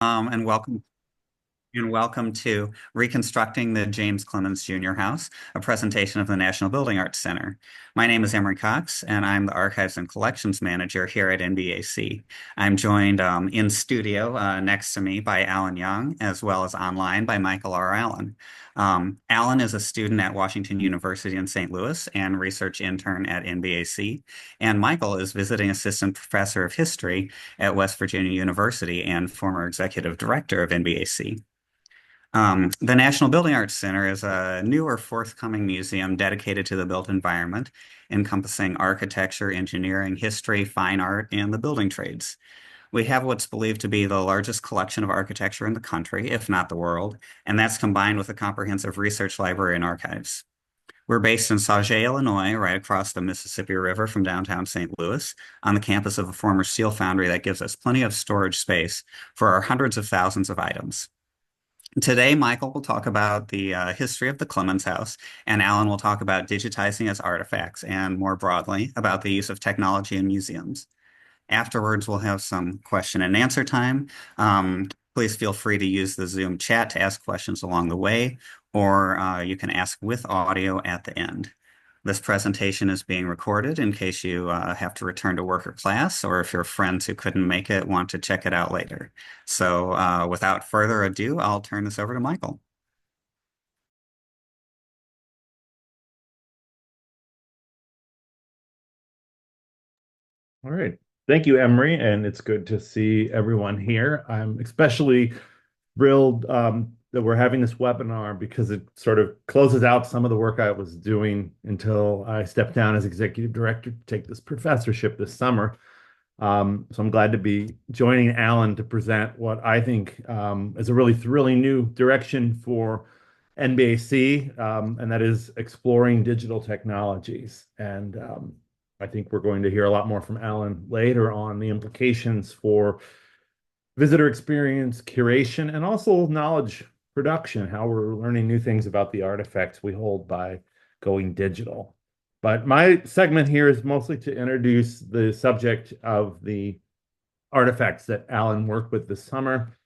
And welcome to Reconstructing the James Clemens Jr. House, a presentation of the National Building Arts Center. My name is Emery Cox, and I'm the Archives and Collections Manager here at NBAC. I'm joined in studio next to me by Alan Young, as well as online by Michael R. Allen. Alan is a student at Washington University in St. Louis and research intern at NBAC, and Michael is visiting assistant professor of history at West Virginia University and former executive director of NBAC. The National Building Arts Center is a new or forthcoming museum dedicated to the built environment, encompassing architecture, engineering, history, fine art, and the building trades. We have what's believed to be the largest collection of architecture in the country, if not the world, and that's combined with a comprehensive research library and archives. We're based in Sauget, Illinois, right across the Mississippi River from downtown St. Louis, on the campus of a former steel foundry that gives us plenty of storage space for our hundreds of thousands of items. Today, Michael will talk about the history of the Clemens House, and Alan will talk about digitizing its artifacts and more broadly about the use of technology in museums. Afterwards, we'll have some question and answer time. Please feel free to use the Zoom chat to ask questions along the way, or you can ask with audio at the end. This presentation is being recorded in case you have to return to work or class, or if your friends who couldn't make it want to check it out later. So without further ado, I'll turn this over to Michael. All right. Thank you, Emery, and it's good to see everyone here. I'm especially thrilled that we're having this webinar because it sort of closes out some of the work I was doing until I stepped down as executive director to take this professorship this summer. So I'm glad to be joining Alan to present what I think is a really thrilling new direction for NBAC, and that is exploring digital technologies. And I think we're going to hear a lot more from Alan later on the implications for visitor experience, curation, and also knowledge production, how we're learning new things about the artifacts we hold by going digital. But my segment here is mostly to introduce the subject of the artifacts that Alan worked with this summer,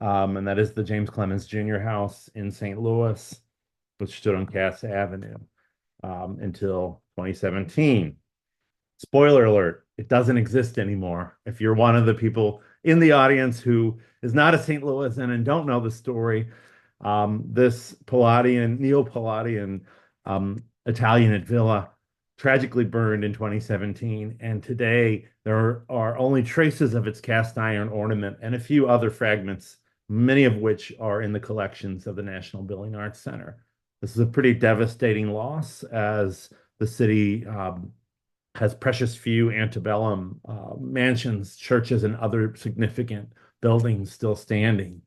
and that is the James Clemens Jr. House in St. Louis, which stood on Cass Avenue until 2017. Spoiler alert, it doesn't exist anymore. If you're one of the people in the audience who is not a St. Louisan and don't know the story, this Palladian, Neo-Palladian Italianate villa tragically burned in 2017. And today there are only traces of its cast iron ornament and a few other fragments, many of which are in the collections of the National Building Arts Center. This is a pretty devastating loss as the city has precious few antebellum mansions, churches, and other significant buildings still standing,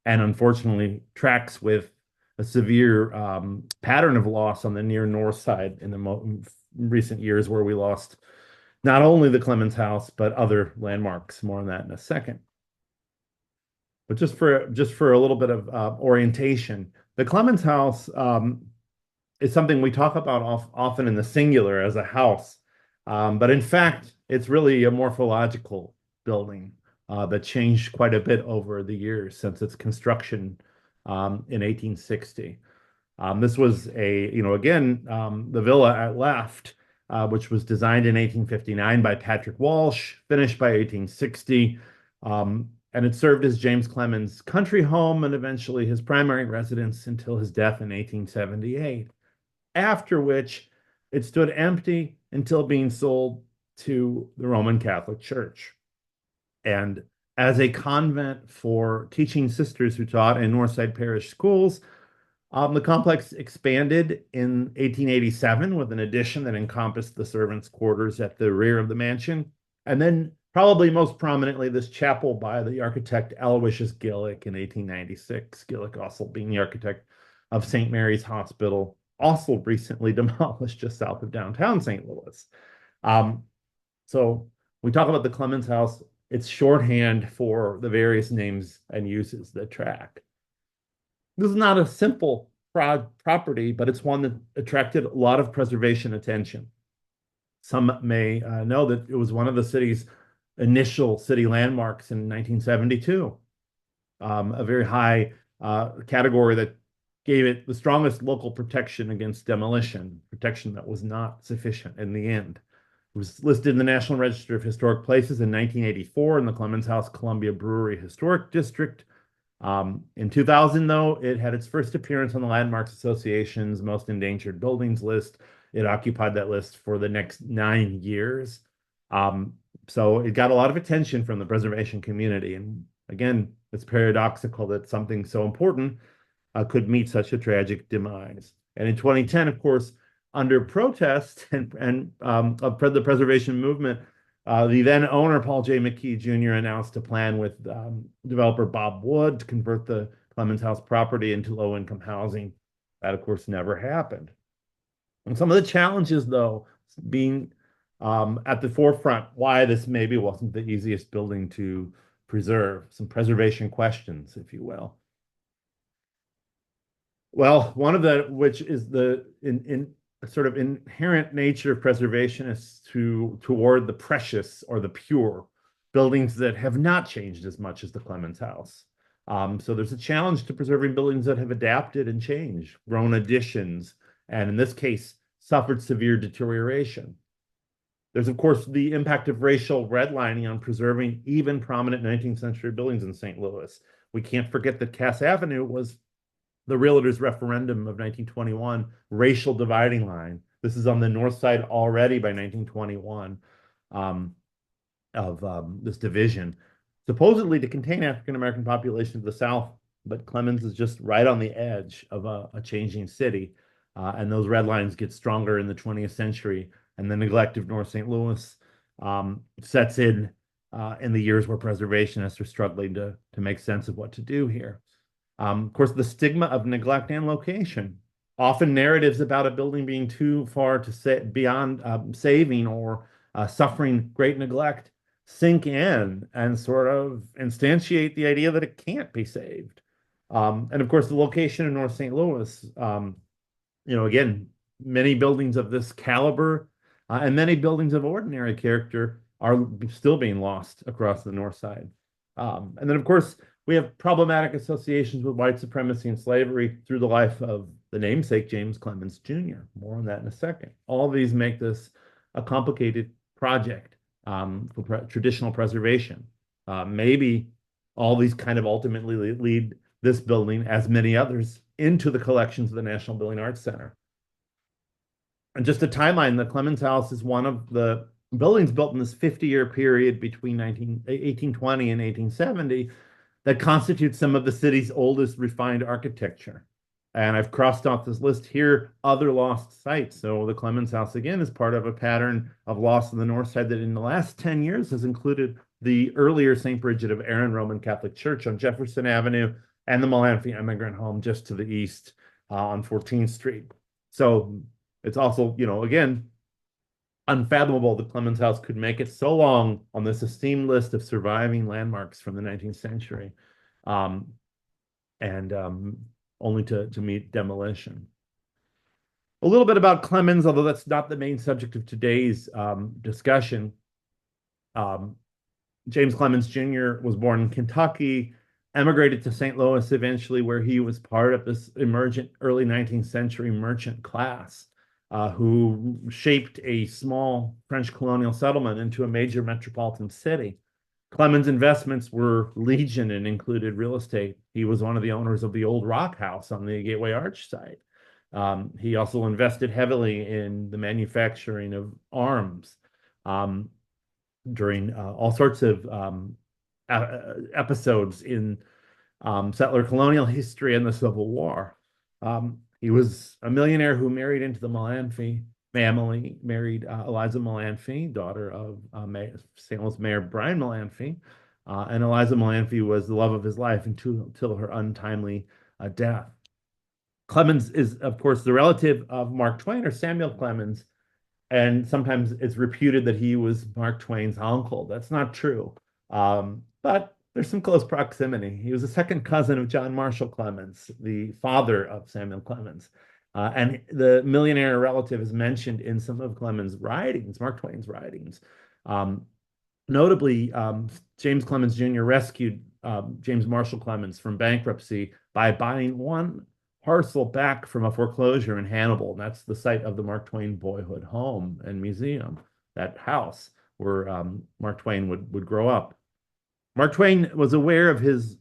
and unfortunately tracks with a severe pattern of loss on the near north side in the recent years, where we lost not only the Clemens House but other landmarks. More on that in a second. But just for a little bit of orientation, the Clemens House is something we talk about often in the singular as a house. But in fact, it's really a morphological building that changed quite a bit over the years since its construction in 1860. This was the villa at left, which was designed in 1859 by Patrick Walsh, finished by 1860. And it served as James Clemens' country home and eventually his primary residence until his death in 1878, after which it stood empty until being sold to the Roman Catholic Church. And as a convent for teaching sisters who taught in Northside Parish schools, the complex expanded in 1887 with an addition that encompassed the servants' quarters at the rear of the mansion. And then, probably most prominently, this chapel by the architect Aloysius Gillick in 1896. Gillick also being the architect of St. Mary's Hospital, also recently demolished just south of downtown St. Louis. So we talk about the Clemens House. It's shorthand for the various names and uses that track. This is not a simple property, but it's one that attracted a lot of preservation attention. Some may know that it was one of the city's initial city landmarks in 1972. a very high category that gave it the strongest local protection against demolition, protection that was not sufficient in the end. It was listed in the National Register of Historic Places in 1984 in the Clemens House Columbia Brewery Historic District. In 2000, though, it had its first appearance on the Landmarks Association's Most Endangered Buildings list. It occupied that list for the next 9 years. So it got a lot of attention from the preservation community. And again, it's paradoxical that something so important could meet such a tragic demise. And in 2010, of course, under protest of the preservation movement, the then owner, Paul J. McKee Jr., announced a plan with developer Bob Wood to convert the Clemens House property into low-income housing. That, of course, never happened. And some of the challenges, though, being at the forefront, why this maybe wasn't the easiest building to preserve, some preservation questions, if you will. Well, one of the, which is the in sort of inherent nature of preservation is toward the precious or the pure, buildings that have not changed as much as the Clemens House. So there's a challenge to preserving buildings that have adapted and changed, grown additions, and in this case, suffered severe deterioration. There's, of course, the impact of racial redlining on preserving even prominent 19th century buildings in St. Louis. We can't forget that Cass Avenue was the realtors' referendum of 1921 racial dividing line. This is on the north side already by 1921 of this division, supposedly to contain African-American population of the South, but Clemens is just right on the edge of a changing city. And those red lines get stronger in the 20th century, and the neglect of North St. Louis sets in the years where preservationists are struggling to make sense of what to do here. Of course, the stigma of neglect and location. Often narratives about a building being too far to say beyond saving or suffering great neglect sink in and sort of instantiate the idea that it can't be saved. And of course, the location in North St. Louis, again, many buildings of this caliber and many buildings of ordinary character are still being lost across the north side. And then, of course, we have problematic associations with white supremacy and slavery through the life of the namesake James Clemens Jr. More on that in a second. All of these make this a complicated project for traditional preservation. Maybe all these kind of ultimately lead this building, as many others, into the collections of the National Building Arts Center. And just a timeline, the Clemens House is one of the buildings built in this 50-year period between 1820 and 1870 that constitutes some of the city's oldest refined architecture. And I've crossed off this list here, other lost sites. So the Clemens House, again, is part of a pattern of loss on the north side that in the last 10 years has included the earlier St. Bridget of Aaron Roman Catholic Church on Jefferson Avenue and the Melanphy immigrant home just to the east on 14th Street. So it's also, again, unfathomable that Clemens House could make it so long on this esteemed list of surviving landmarks from the 19th century, and only to meet demolition. A little bit about Clemens, although that's not the main subject of today's discussion. James Clemens Jr. was born in Kentucky, emigrated to St. Louis eventually, where he was part of this emergent early 19th century merchant class. Who shaped a small French colonial settlement into a major metropolitan city. Clemens' investments were legion and included real estate. He was one of the owners of the old Rock House on the Gateway Arch site. He also invested heavily in the manufacturing of arms during all sorts of episodes in settler colonial history and the Civil War. He was a millionaire who married into the Melanphy family, married Eliza Melanphy, daughter of St. Louis Mayor Brian Melanphy. And Eliza Melanphy was the love of his life until her untimely death. Clemens is, of course, the relative of Mark Twain or Samuel Clemens. And sometimes it's reputed that he was Mark Twain's uncle. That's not true. But there's some close proximity. He was a second cousin of John Marshall Clemens, the father of Samuel Clemens. And the millionaire relative is mentioned in some of Clemens' writings, Mark Twain's writings. Notably, James Clemens Jr. rescued James Marshall Clemens from bankruptcy by buying one parcel back from a foreclosure in Hannibal. And that's the site of the Mark Twain boyhood home and museum, that house where Mark Twain would grow up. Mark Twain was aware of his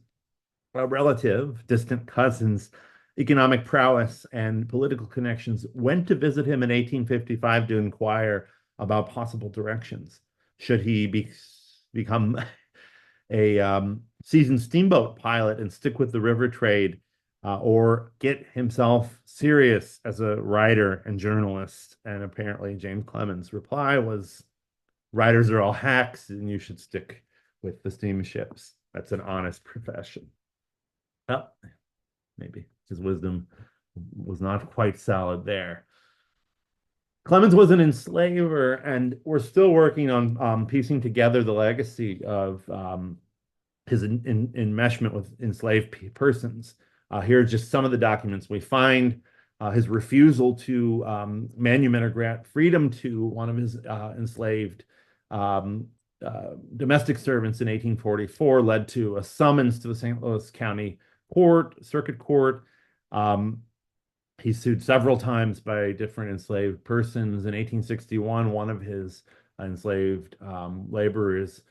relative, distant cousins' economic prowess and political connections, went to visit him in 1855 to inquire about possible directions. Should he become a seasoned steamboat pilot and stick with the river trade, or get himself serious as a writer and journalist? And apparently, James Clemens' reply was, writers are all hacks, and you should stick with the steamships. That's an honest profession. Oh, maybe his wisdom was not quite solid there. Clemens was an enslaver, and we're still working on piecing together the legacy of his enmeshment with enslaved persons. Here are just some of the documents we find. His refusal to manumit or grant freedom to one of his enslaved um, domestic servants in 1844 led to a summons to the St. Louis County Circuit Court. Um, he sued several times by different enslaved persons. In 1861, one of his enslaved laborers,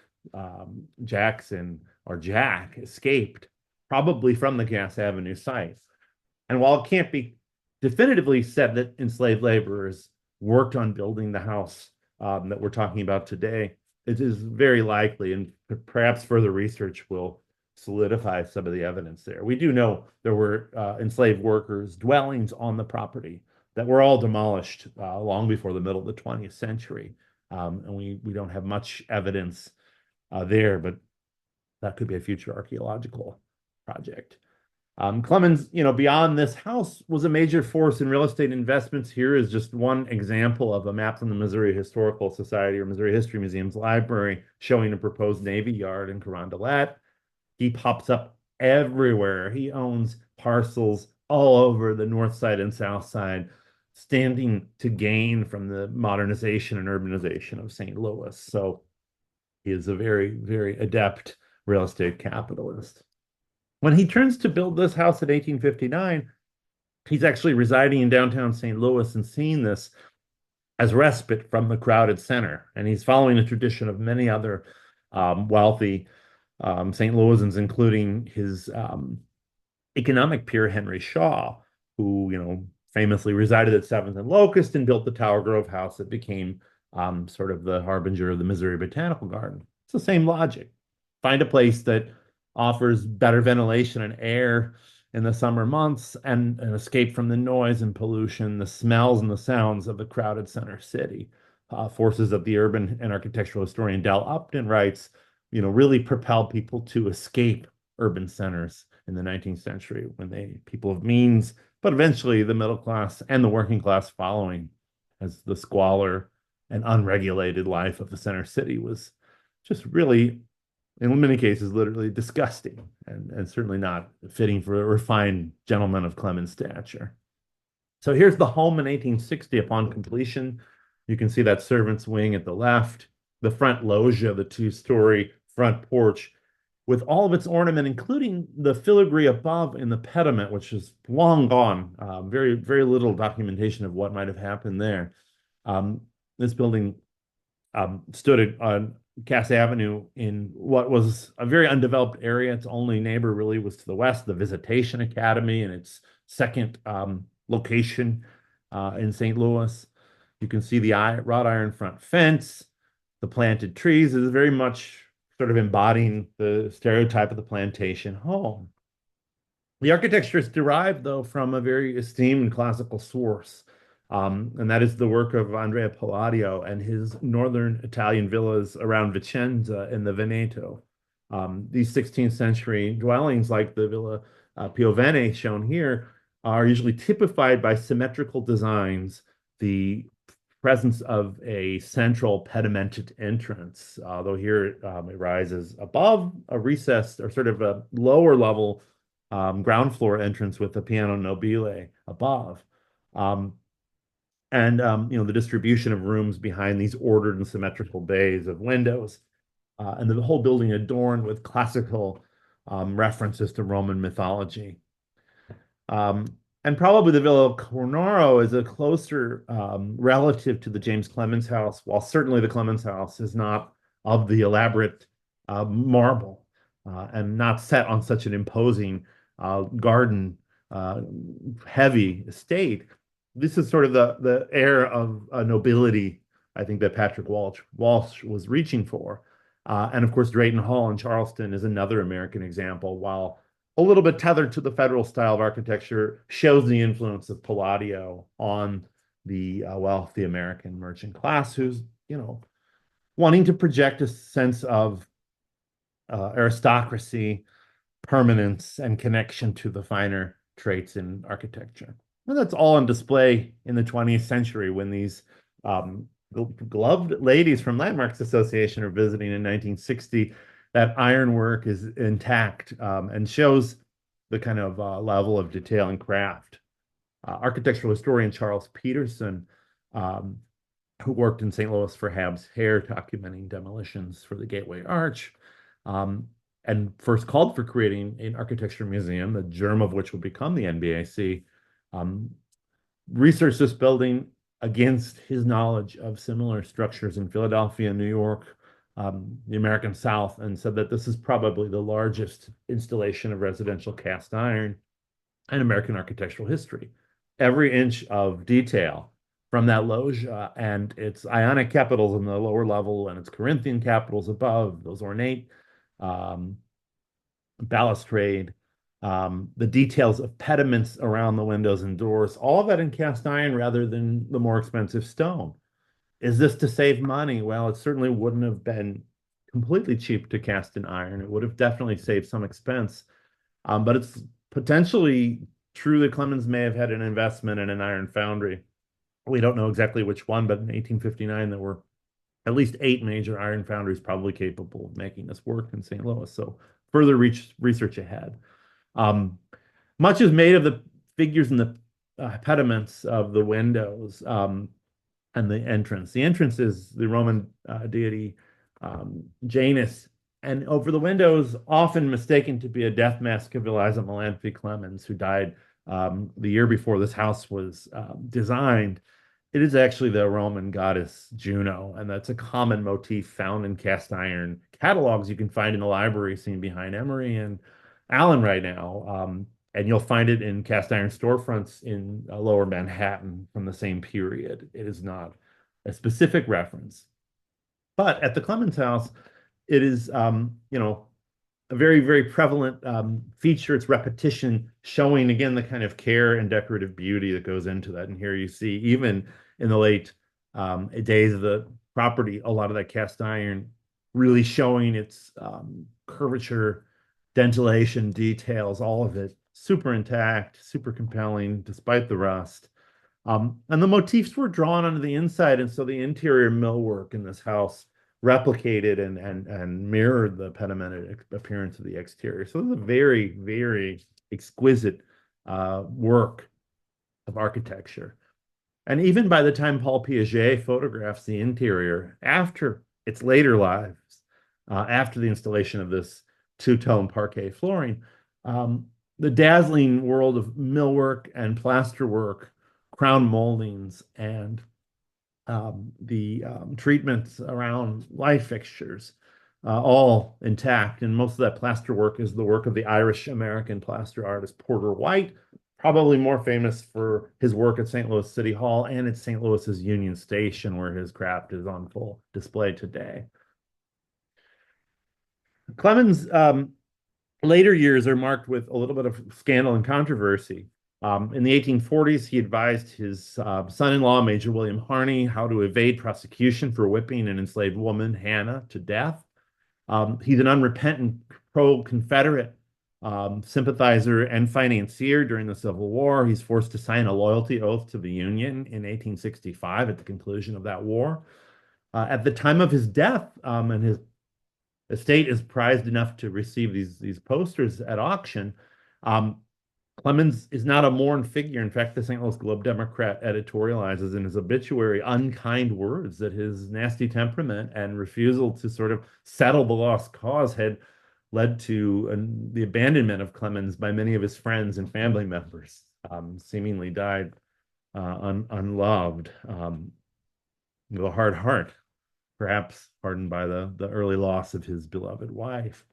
Jackson or Jack, escaped, probably from the Gas Avenue site. And while it can't be definitively said that enslaved laborers worked on building the house that we're talking about today, it is very likely, and perhaps further research will solidify some of the evidence there. We do know there were enslaved workers' dwellings on the property that were all demolished long before the middle of the 20th century. And we don't have much evidence there, but that could be a future archaeological project. Clemens, beyond this house, was a major force in real estate investments. Here is just one example of a map from the Missouri Historical Society or Missouri History Museum's library showing a proposed Navy Yard in Carondelet. He pops up everywhere. He owns parcels all over the north side and south side, standing to gain from the modernization and urbanization of St. Louis. So he is a very, very adept real estate capitalist. When he turns to build this house in 1859, he's actually residing in downtown St. Louis and seeing this as respite from the crowded center. And he's following a tradition of many other wealthy St. Louisans, including his economic peer, Henry Shaw, who, famously resided at 7th and Locust and built the Tower Grove house that became sort of the harbinger of the Missouri Botanical Garden. It's the same logic. Find a place that offers better ventilation and air in the summer months and an escape from the noise and pollution, the smells and the sounds of the crowded center city. Forces of the urban and architectural historian Del Upton writes, really propel people to escape urban centers in the 19th century when people of means, but eventually the middle class and the working class following, as the squalor and unregulated life of the center city was just really, in many cases, literally disgusting and certainly not fitting for a refined gentleman of Clemens' stature. So here's the home in 1860 upon completion. You can see that servant's wing at the left, the front loggia, the two-story front porch, with all of its ornament, including the filigree above in the pediment, which is long gone. Very, very little documentation of what might have happened there. This building stood on Cass Avenue in what was a very undeveloped area. Its only neighbor really was to the west, the Visitation Academy, and its second location in St. Louis. You can see the wrought iron front fence, the planted trees is very much sort of embodying the stereotype of the plantation home. The architecture is derived, though, from a very esteemed classical source, and that is the work of Andrea Palladio and his northern Italian villas around Vicenza in the Veneto. These 16th century dwellings, like the Villa Piovene shown here, are usually typified by symmetrical designs, the presence of a central pedimented entrance, although here it rises above a recessed or sort of a lower level ground floor entrance with a piano nobile above. And the distribution of rooms behind these ordered and symmetrical bays of windows and the whole building adorned with classical references to Roman mythology. Um, and probably the Villa Cornaro is a closer relative to the James Clemens House, while certainly the Clemens House is not of the elaborate marble and not set on such an imposing garden heavy estate. This is sort of the air of nobility, I think, that Patrick Walsh was reaching for. And of course, Drayton Hall in Charleston is another American example. While a little bit tethered to the federal style of architecture, shows the influence of Palladio on the wealthy American merchant class, who's, wanting to project a sense of aristocracy, permanence, and connection to the finer traits in architecture. And that's all on display in the 20th century when these gloved ladies from Landmarks Association are visiting in 1960. That ironwork is intact and shows the kind of level of detail and craft. Architectural historian Charles Peterson, who worked in St. Louis for Habs Hair, documenting demolitions for the Gateway Arch, and first called for creating an architecture museum, the germ of which would become the NBAC, researched this building against his knowledge of similar structures in Philadelphia, New York, the American South, and said that this is probably the largest installation of residential cast iron in American architectural history. Every inch of detail from that loggia and its Ionic capitals in the lower level and its Corinthian capitals above, those ornate balustrade, the details of pediments around the windows and doors, all of that in cast iron rather than the more expensive stone. Is this to save money? Well, it certainly wouldn't have been completely cheap to cast in iron. It would have definitely saved some expense. But it's potentially true that Clemens may have had an investment in an iron foundry. We don't know exactly which one, but in 1859, there were at least 8 major iron foundries probably capable of making this work in St. Louis. So further research ahead. Much is made of the figures and the pediments of the windows and the entrance. The entrance is the Roman deity Janus, and over the windows, often mistaken to be a death mask of Eliza Melaniphy Clemens, who died the year before this house was designed. It is actually the Roman goddess Juno, and that's a common motif found in cast iron catalogs you can find in the library seen behind Emory and Allen right now. And you'll find it in cast iron storefronts in lower Manhattan from the same period. It is not a specific reference. But at the Clemens House, it is, a very, very prevalent feature. It's repetition, showing again the kind of care and decorative beauty that goes into that. And here you see, even in the late days of the property, a lot of that cast iron really showing its curvature, dentillation, details, all of it super intact, super compelling, despite the rust. And the motifs were drawn onto the inside, and so the interior millwork in this house replicated and mirrored the pedimented appearance of the exterior. So it was a very, very exquisite work of architecture. And even by the time Paul Piaget photographs the interior, after its later lives, after the installation of this two-tone parquet flooring, the dazzling world of millwork and plasterwork, crown moldings, and the treatments around light fixtures, all intact. And most of that plaster work is the work of the Irish-American plaster artist Porter White, probably more famous for his work at St. Louis City Hall and at St. Louis's Union Station, where his craft is on full display today. Clemens' later years are marked with a little bit of scandal and controversy. In the 1840s, he advised his son-in-law, Major William Harney, how to evade prosecution for whipping an enslaved woman, Hannah, to death. He's an unrepentant pro-Confederate sympathizer and financier during the Civil War. He's forced to sign a loyalty oath to the Union in 1865 at the conclusion of that war. At the time of his death, and his estate is prized enough to receive these posters at auction, Clemens is not a mourned figure. In fact, the St. Louis Globe Democrat editorializes in his obituary unkind words that his nasty temperament and refusal to sort of settle the lost cause had led to the abandonment of Clemens by many of his friends and family members. Seemingly died unloved, with a hard heart, perhaps hardened by the early loss of his beloved wife.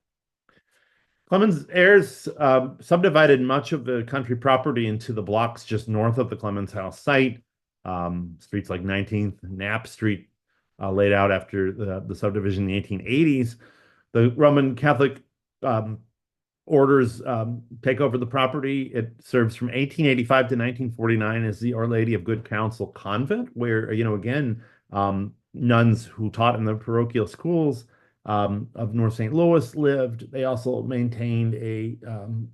Clemens heirs subdivided much of the country property into the blocks just north of the Clemens House site. Streets like 19th Knapp Street, laid out after the subdivision in the 1880s. The Roman Catholic um, orders take over the property. It serves from 1885 to 1949 as the Our Lady of Good Counsel Convent, where, again, nuns who taught in the parochial schools of North St. Louis lived. They also maintained a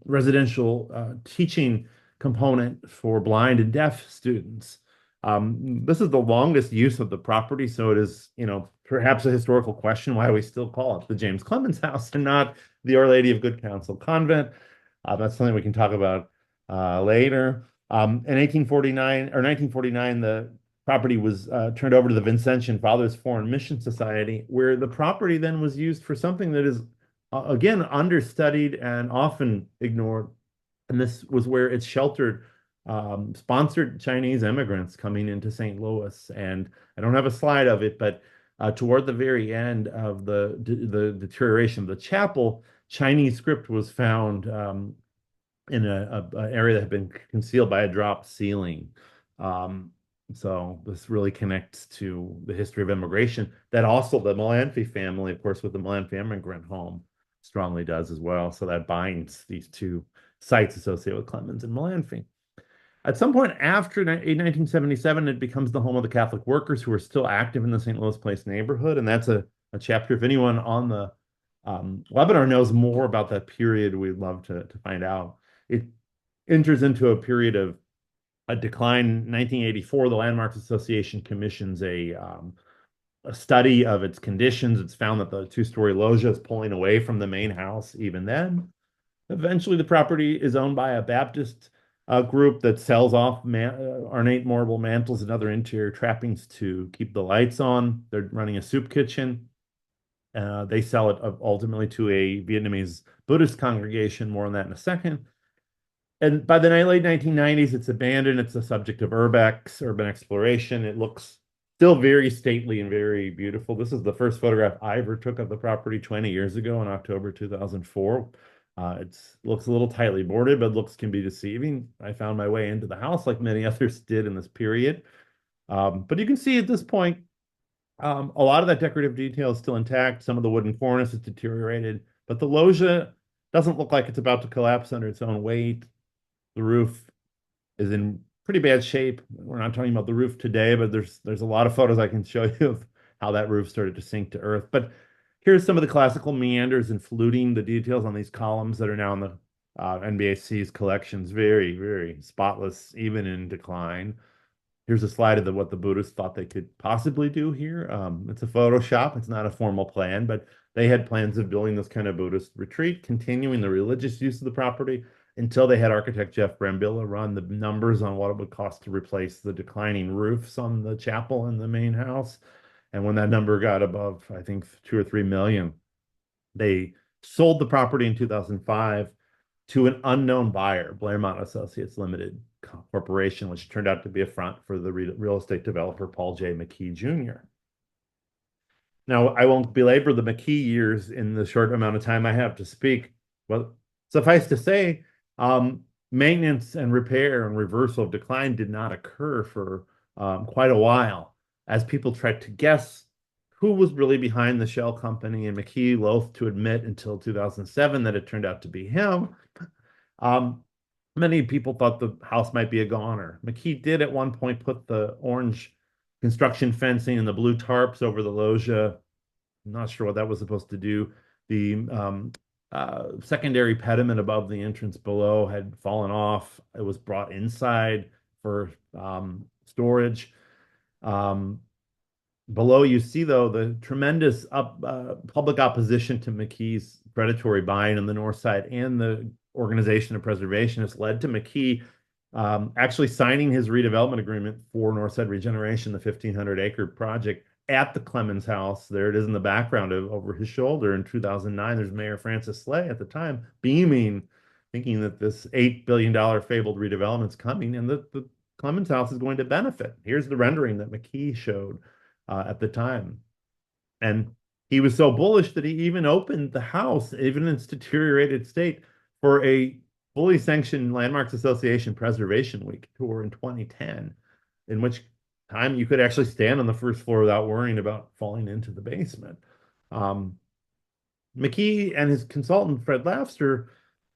residential teaching component for blind and deaf students. This is the longest use of the property, so it is, perhaps a historical question why we still call it the James Clemens House and not the Our Lady of Good Counsel Convent. That's something we can talk about later. In 1849 or 1949, the property was turned over to the Vincentian Fathers Foreign Mission Society, where the property then was used for something that is, again, understudied and often ignored. And this was where it sheltered sponsored Chinese immigrants coming into St. Louis. And I don't have a slide of it, but toward the very end of the deterioration of the chapel, Chinese script was found in a area that had been concealed by a drop ceiling. Um, so this really connects to the history of immigration that also the Melanphy family, of course, with the Melanphy immigrant home, strongly does as well. So that binds these two sites associated with Clemens and Melanphy. At some point after 1977, it becomes the home of the Catholic workers who are still active in the St. Louis Place neighborhood. And that's a chapter. If anyone on the webinar knows more about that period, we'd love to find out. It enters into a period of a decline. In 1984, the Landmarks Association commissions a study of its conditions. It's found that the two-story loggia is pulling away from the main house even then. Eventually, the property is owned by a Baptist group that sells off ornate marble mantles and other interior trappings to keep the lights on. They're running a soup kitchen. They sell it ultimately to a Vietnamese Buddhist congregation. More on that in a second. And by the late 1990s, it's abandoned. It's a subject of urbex, urban exploration. It looks still very stately and very beautiful. This is the first photograph I ever took of the property 20 years ago in October 2004. It looks a little tightly boarded, but looks can be deceiving. I found my way into the house like many others did in this period. But you can see at this point, a lot of that decorative detail is still intact. Some of the wooden cornice is deteriorated, but the loggia doesn't look like it's about to collapse under its own weight. The roof is in pretty bad shape. We're not talking about the roof today, but there's a lot of photos I can show you of how that roof started to sink to earth. But here's some of the classical meanders and fluting, the details on these columns that are now in the NBAC's collections. Very, very spotless, even in decline. Here's a slide of what the Buddhists thought they could possibly do here. It's a Photoshop. It's not a formal plan, but they had plans of building this kind of Buddhist retreat, continuing the religious use of the property until they had architect Jeff Brambilla run the numbers on what it would cost to replace the declining roofs on the chapel and the main house. And when that number got above, I think, 2 or 3 million, they sold the property in 2005 to an unknown buyer, Blairmont Associates Limited Corporation, which turned out to be a front for the real estate developer Paul J. McKee Jr. Now, I won't belabor the McKee years in the short amount of time I have to speak, but suffice to say, maintenance and repair and reversal of decline did not occur for quite a while as people tried to guess who was really behind the shell company, and McKee loath to admit until 2007 that it turned out to be him. Many people thought the house might be a goner. McKee did at one point put the orange construction fencing and the blue tarps over the loggia. I'm not sure what that was supposed to do. The secondary pediment above the entrance below had fallen off. It was brought inside for storage. Below you see, though, the tremendous public opposition to McKee's predatory buying on the north side and the organization and preservation has led to McKee actually signing his redevelopment agreement for Northside Regeneration, the 1,500-acre project at the Clemens House. There it is in the background over his shoulder in 2009. There's Mayor Francis Slay at the time beaming, thinking that this $8 billion fabled redevelopment is coming and that the Clemens House is going to benefit. Here's the rendering that McKee showed at the time. And he was so bullish that he even opened the house, even in its deteriorated state, for a fully sanctioned Landmarks Association Preservation Week tour in 2010, in which time you could actually stand on the first floor without worrying about falling into the basement. Um, McKee and his consultant, Fred Lafster,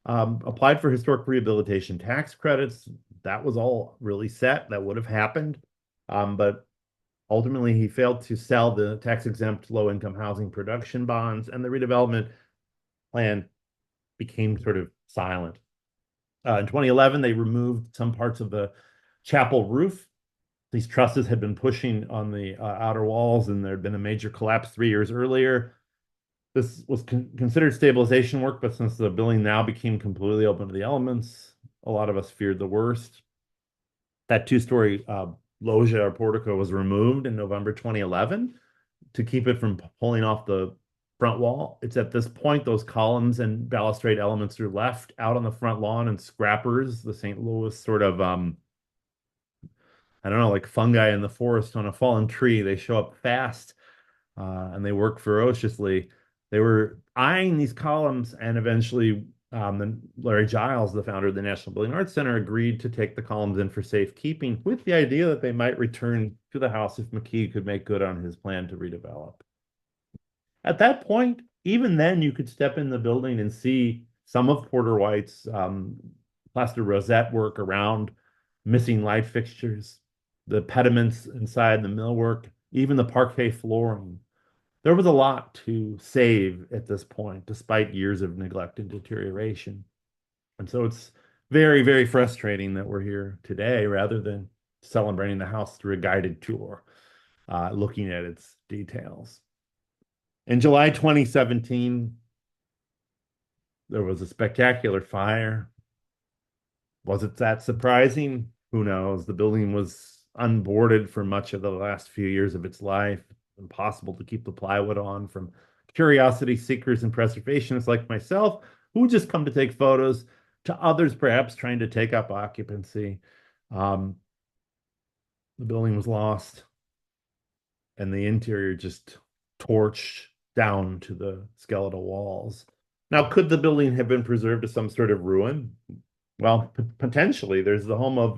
applied for historic rehabilitation tax credits. That was all really set. That would have happened. But ultimately, he failed to sell the tax-exempt low-income housing production bonds, and the redevelopment plan became sort of silent. In 2011, they removed some parts of the chapel roof. These trusses had been pushing on the outer walls, and there had been a major collapse 3 years earlier. This was considered stabilization work, but since the building now became completely open to the elements, a lot of us feared the worst. That two-story loggia or portico was removed in November 2011 to keep it from pulling off the front wall. It's at this point those columns and balustrade elements are left out on the front lawn, and scrappers, the St. Louis sort of I don't know, like fungi in the forest on a fallen tree, they show up fast and they work ferociously. They were eyeing these columns, and eventually then Larry Giles, the founder of the National Building Arts Center, agreed to take the columns in for safekeeping with the idea that they might return to the house if McKee could make good on his plan to redevelop. At that point, even then, you could step in the building and see some of Porter White's plaster rosette work around missing light fixtures, the pediments inside the millwork, even the parquet flooring. There was a lot to save at this point, despite years of neglect and deterioration. And so it's very, very frustrating that we're here today rather than celebrating the house through a guided tour, looking at its details. In July 2017, there was a spectacular fire. Was it that surprising? Who knows? The building was unboarded for much of the last few years of its life. Impossible to keep the plywood on from curiosity seekers and preservationists like myself who just come to take photos, to others perhaps trying to take up occupancy. The building was lost and the interior just torched down to the skeletal walls. Now, could the building have been preserved as some sort of ruin? Well, potentially. There's the home of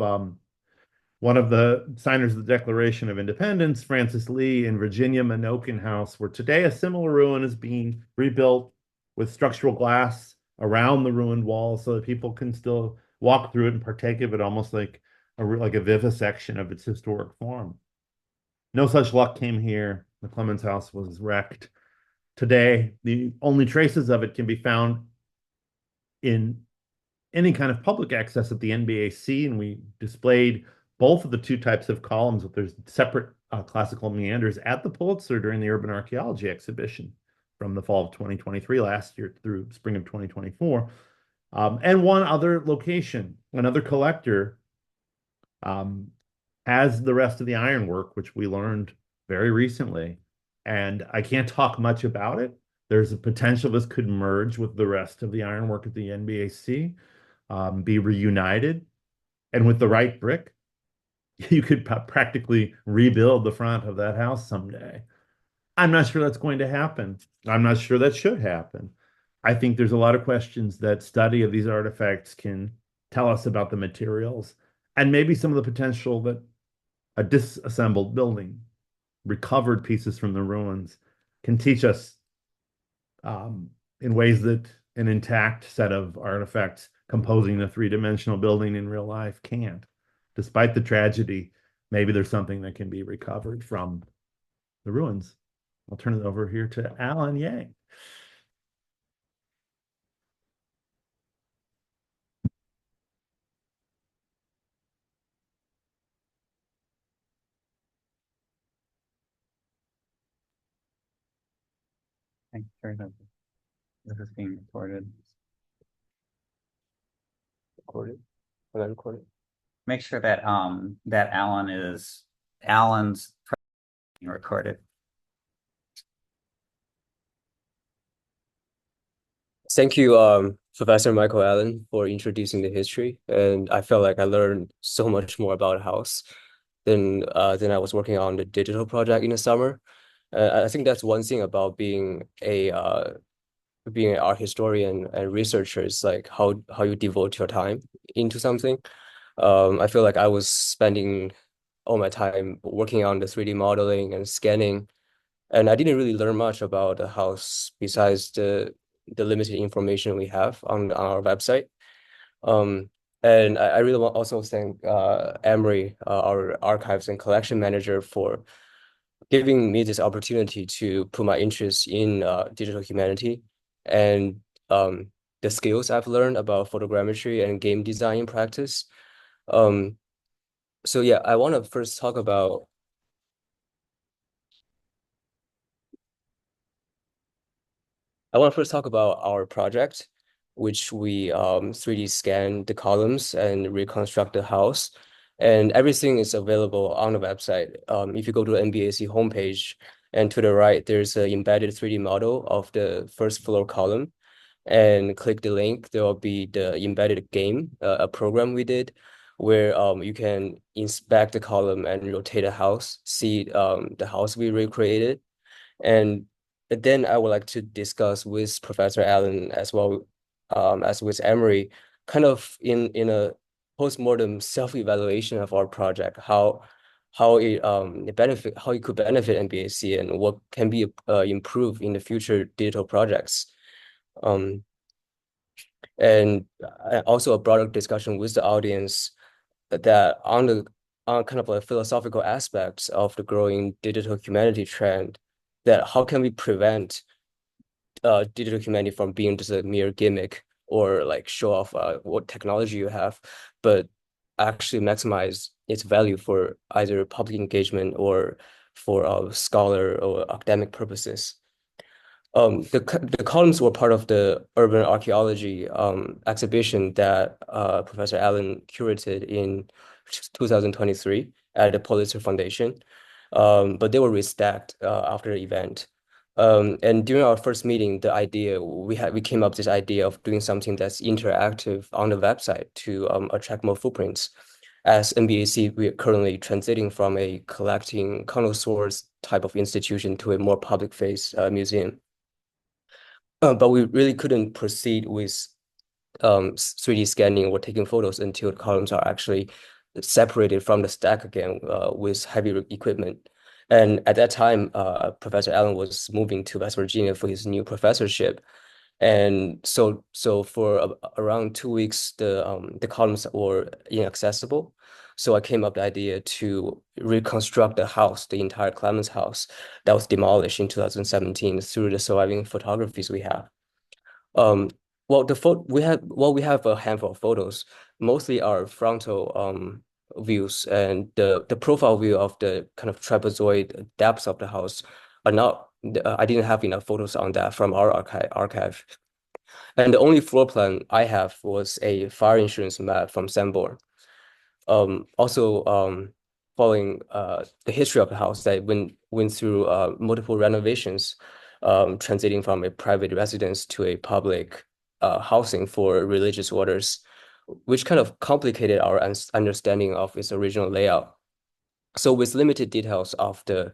one of the signers of the Declaration of Independence, Francis Lee, in Virginia, Menokin House, where today a similar ruin is being rebuilt with structural glass around the ruined walls so that people can still walk through it and partake of it almost like a vivisection of its historic form. No such luck came here. The Clemens House was wrecked. Today, the only traces of it can be found in any kind of public access at the NBAC, and we displayed both of the two types of columns with their separate classical meanders at the Pulitzer during the Urban Archaeology exhibition from the fall of 2023 last year through spring of 2024. And one other location, another collector has the rest of the ironwork, which we learned very recently. And I can't talk much about it. There's a potential this could merge with the rest of the ironwork at the NBAC, be reunited. And with the right brick, you could practically rebuild the front of that house someday. I'm not sure that's going to happen. I'm not sure that should happen. I think there's a lot of questions that study of these artifacts can tell us about the materials and maybe some of the potential that a disassembled building, recovered pieces from the ruins, can teach us in ways that an intact set of artifacts composing a three-dimensional building in real life can't. Despite the tragedy, maybe there's something that can be recovered from the ruins. I'll turn it over here to Alan Yang. Thanks, sure. This is being recorded. Recorded. Am I recording? Make sure that that Alan's being recorded. Thank you, Professor Michael Allen, for introducing the history. And I felt like I learned so much more about house than I was working on the digital project in the summer. I think that's one thing about being an art historian and researcher is like how you devote your time into something. I feel like I was spending all my time working on the 3D modeling and scanning. And I didn't really learn much about the house besides the limited information we have on our website. Um, and I really want also thank Emery, our archives and collection manager, for giving me this opportunity to put my interest in digital humanity and the skills I've learned about photogrammetry and game design in practice. Um, so yeah, I want to first talk about our project, which we 3D scan the columns and reconstruct the house. And everything is available on the website. If you go to the NBAC homepage and to the right, there's an embedded 3D model of the first floor column. And click the link, there will be the embedded game, a program we did, where you can inspect the column and rotate the house, see the house we recreated. And then I would like to discuss with Professor Allen as well as with Emery, kind of in a postmortem self-evaluation of our project, how it could benefit NBAC and what can be improved in the future digital projects. Um, and also a broader discussion with the audience that on kind of a philosophical aspects of the growing digital humanity trend, that how can we prevent digital humanity from being just a mere gimmick or like show off what technology you have, but actually maximize its value for either public engagement or for scholar or academic purposes. The columns were part of the urban archaeology exhibition that Professor Allen curated in 2023 at the Pulitzer Foundation, but they were restacked after the event. And during our first meeting, we came up with this idea of doing something that's interactive on the website to attract more footprints. As NBAC, we are currently transiting from a collecting connoisseurs type of institution to a more public face museum. But we really couldn't proceed with 3D scanning or taking photos until the columns are actually separated from the stack again with heavy equipment. And at that time, Professor Allen was moving to West Virginia for his new professorship. And so for around 2 weeks, the columns were inaccessible. So I came up with the idea to reconstruct the house, the entire Clemens House that was demolished in 2017 through the surviving photographies we have. Um, well, we have a handful of photos, mostly are frontal views, and the profile view of the kind of trapezoid depths of the house are not. I didn't have enough photos on that from our archive. And the only floor plan I have was a fire insurance map from Sanborn. Also, following the history of the house that went through multiple renovations, transiting from a private residence to a public housing for religious orders, which kind of complicated our understanding of its original layout. So with limited details of the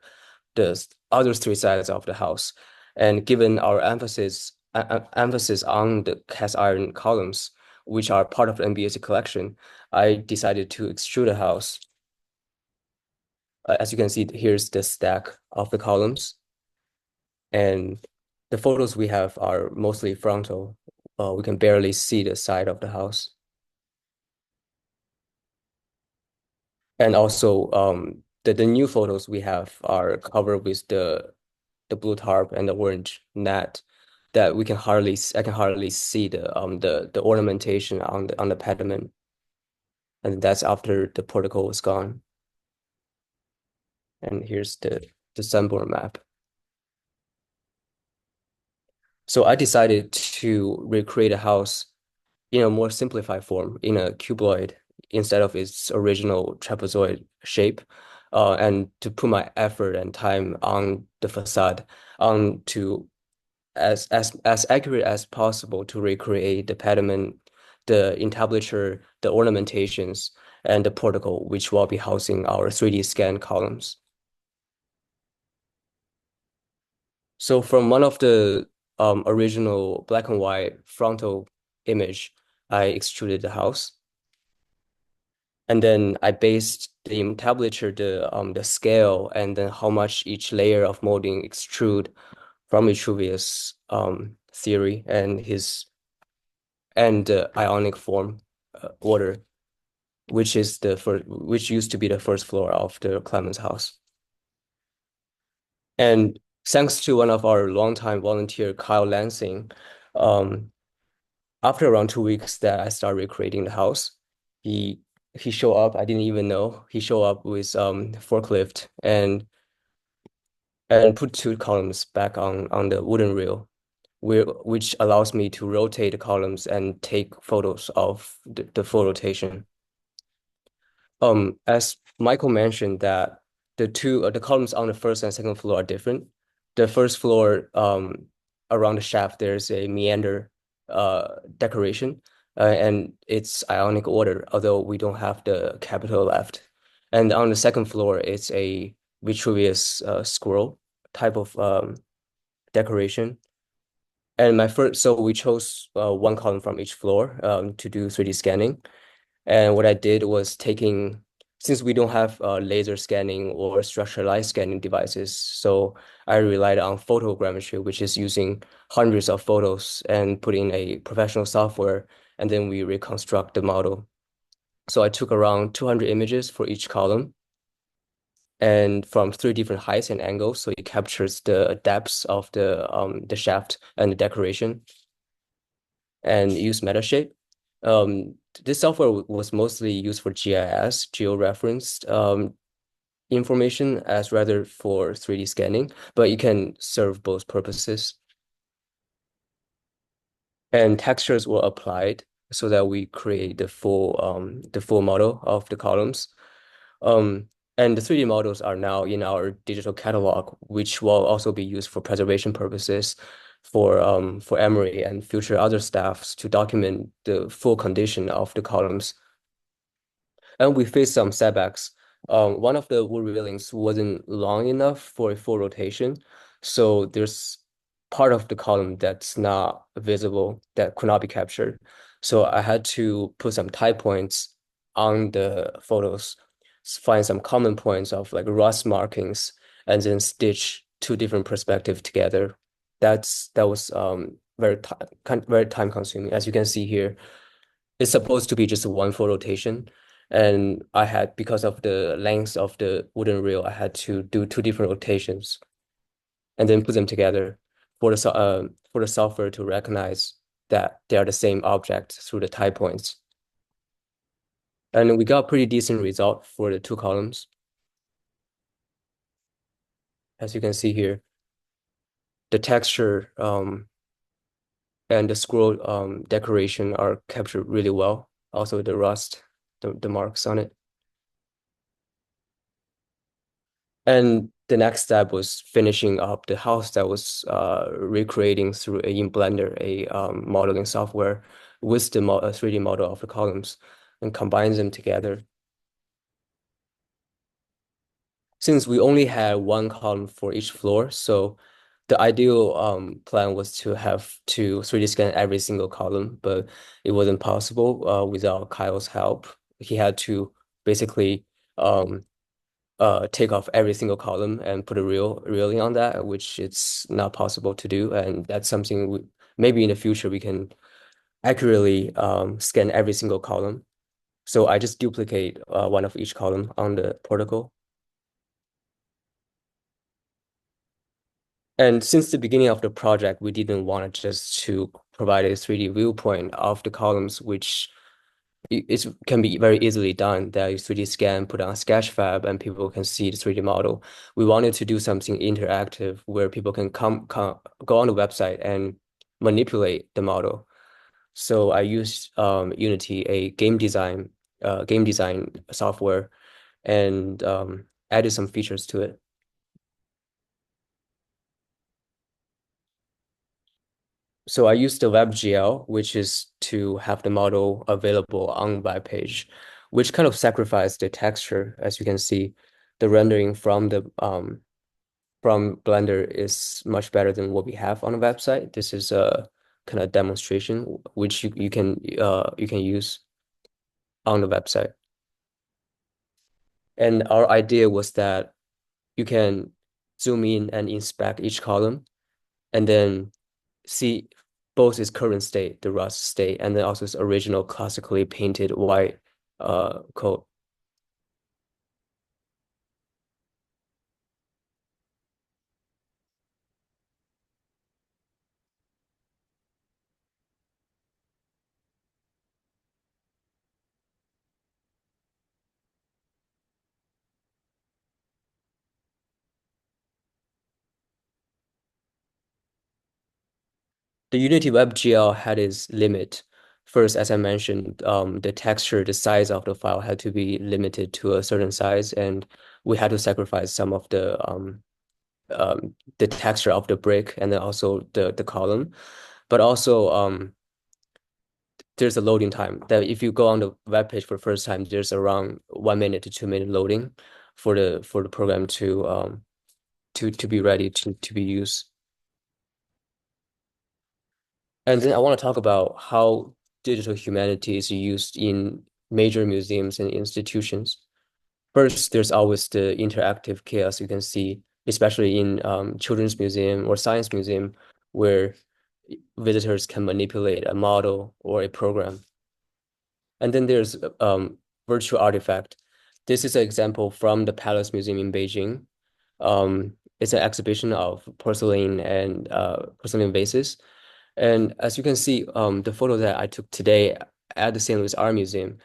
other three sides of the house, and given our emphasis on the cast iron columns, which are part of the NBAC collection, I decided to extrude a house. As you can see, here's the stack of the columns, and the photos we have are mostly frontal. We can barely see the side of the house. And also, the new photos we have are covered with the blue tarp and the orange net that I can hardly see the ornamentation on the pediment, and that's after the portico was gone. And here's the Sanborn map. So I decided to recreate a house in a more simplified form, in a cuboid instead of its original trapezoid shape, and to put my effort and time on the facade, on to as accurate as possible to recreate the pediment, the entablature, the ornamentations, and the portico, which will be housing our 3D scan columns. So from one of the original black and white frontal image, I extruded the house. And then I based the entablature, the scale, and then how much each layer of molding extrude from Vitruvius theory and his and the ionic form order, which used to be the first floor of the Clemens House. And thanks to one of our longtime volunteer, Kyle Lansing, after around 2 weeks that I started recreating the house, he showed up. I didn't even know. He showed up with forklift and put two columns back on the wooden reel, which allows me to rotate the columns and take photos of the full rotation. As Michael mentioned that the columns on the first and second floor are different. The first floor, around the shaft, there's a meander decoration, and it's ionic order, although we don't have the capital left. And on the second floor, it's a Vitruvius squirrel type of decoration. And so we chose one column from each floor to do 3D scanning. And what I did was since we don't have laser scanning or structured light scanning devices, so I relied on photogrammetry, which is using hundreds of photos and put in a professional software, and then we reconstruct the model. So I took around 200 images for each column, and from 3 different heights and angles, so it captures the depths of the shaft and the decoration, and use Metashape. This software was mostly used for GIS, geo-referenced information, as rather for 3D scanning, but you can serve both purposes. And textures were applied so that we create the full model of the columns. And the 3D models are now in our digital catalog, which will also be used for preservation purposes for Emory and future other staffs to document the full condition of the columns. And we faced some setbacks. One of the wood railings wasn't long enough for a full rotation, so there's part of the column that's not visible, that could not be captured. So I had to put some tie points on the photos, find some common points of like rust markings, and then stitch two different perspectives together. That was very time consuming. As you can see here, it's supposed to be just one full rotation. And because of the length of the wooden reel, I had to do two different rotations and then put them together for the software to recognize that they are the same object through the tie points. And we got pretty decent result for the two columns. As you can see here, the texture and the scroll decoration are captured really well. Also the rust, the marks on it. And the next step was finishing up the house that was recreating through in Blender, a modeling software with the 3D model of the columns, and combine them together. Since we only had one column for each floor, so the ideal plan was to have to 3D scan every single column, but it wasn't possible without Kyle's help. He had to basically take off every single column and put a railing on that, which it's not possible to do. And that's something maybe in the future we can accurately scan every single column. So I just duplicate one of each column on the portico. And since the beginning of the project, we didn't want just to provide a 3D viewpoint of the columns, which can be very easily done, that you 3D scan, put on Sketchfab, and people can see the 3D model. We wanted to do something interactive where people can go on the website and manipulate the model. So I used Unity, a game design software, and added some features to it. So I used the WebGL, which is to have the model available on web page, which kind of sacrificed the texture. As you can see, the rendering from Blender is much better than what we have on the website. This is a kind of demonstration which you can use on the website. And our idea was that you can zoom in and inspect each column and then see both its current state, the rust state, and then also its original classically painted white code. The Unity WebGL had its limit. First, as I mentioned, the texture, the size of the file had to be limited to a certain size, and we had to sacrifice some of the texture of the brick and then also the column. But also, there's a loading time that if you go on the web page for the first time, there's around 1 minute to 2 minute loading for the program to be ready to be used. And then I want to talk about how digital humanity is used in major museums and institutions. First, there's always the interactive chaos you can see, especially in children's museum or science museum, where visitors can manipulate a model or a program. And then there's virtual artifact. This is an example from the Palace Museum in Beijing. It's an exhibition of porcelain and porcelain vases. And as you can see, the photo that I took today at the St. Louis Art Museum,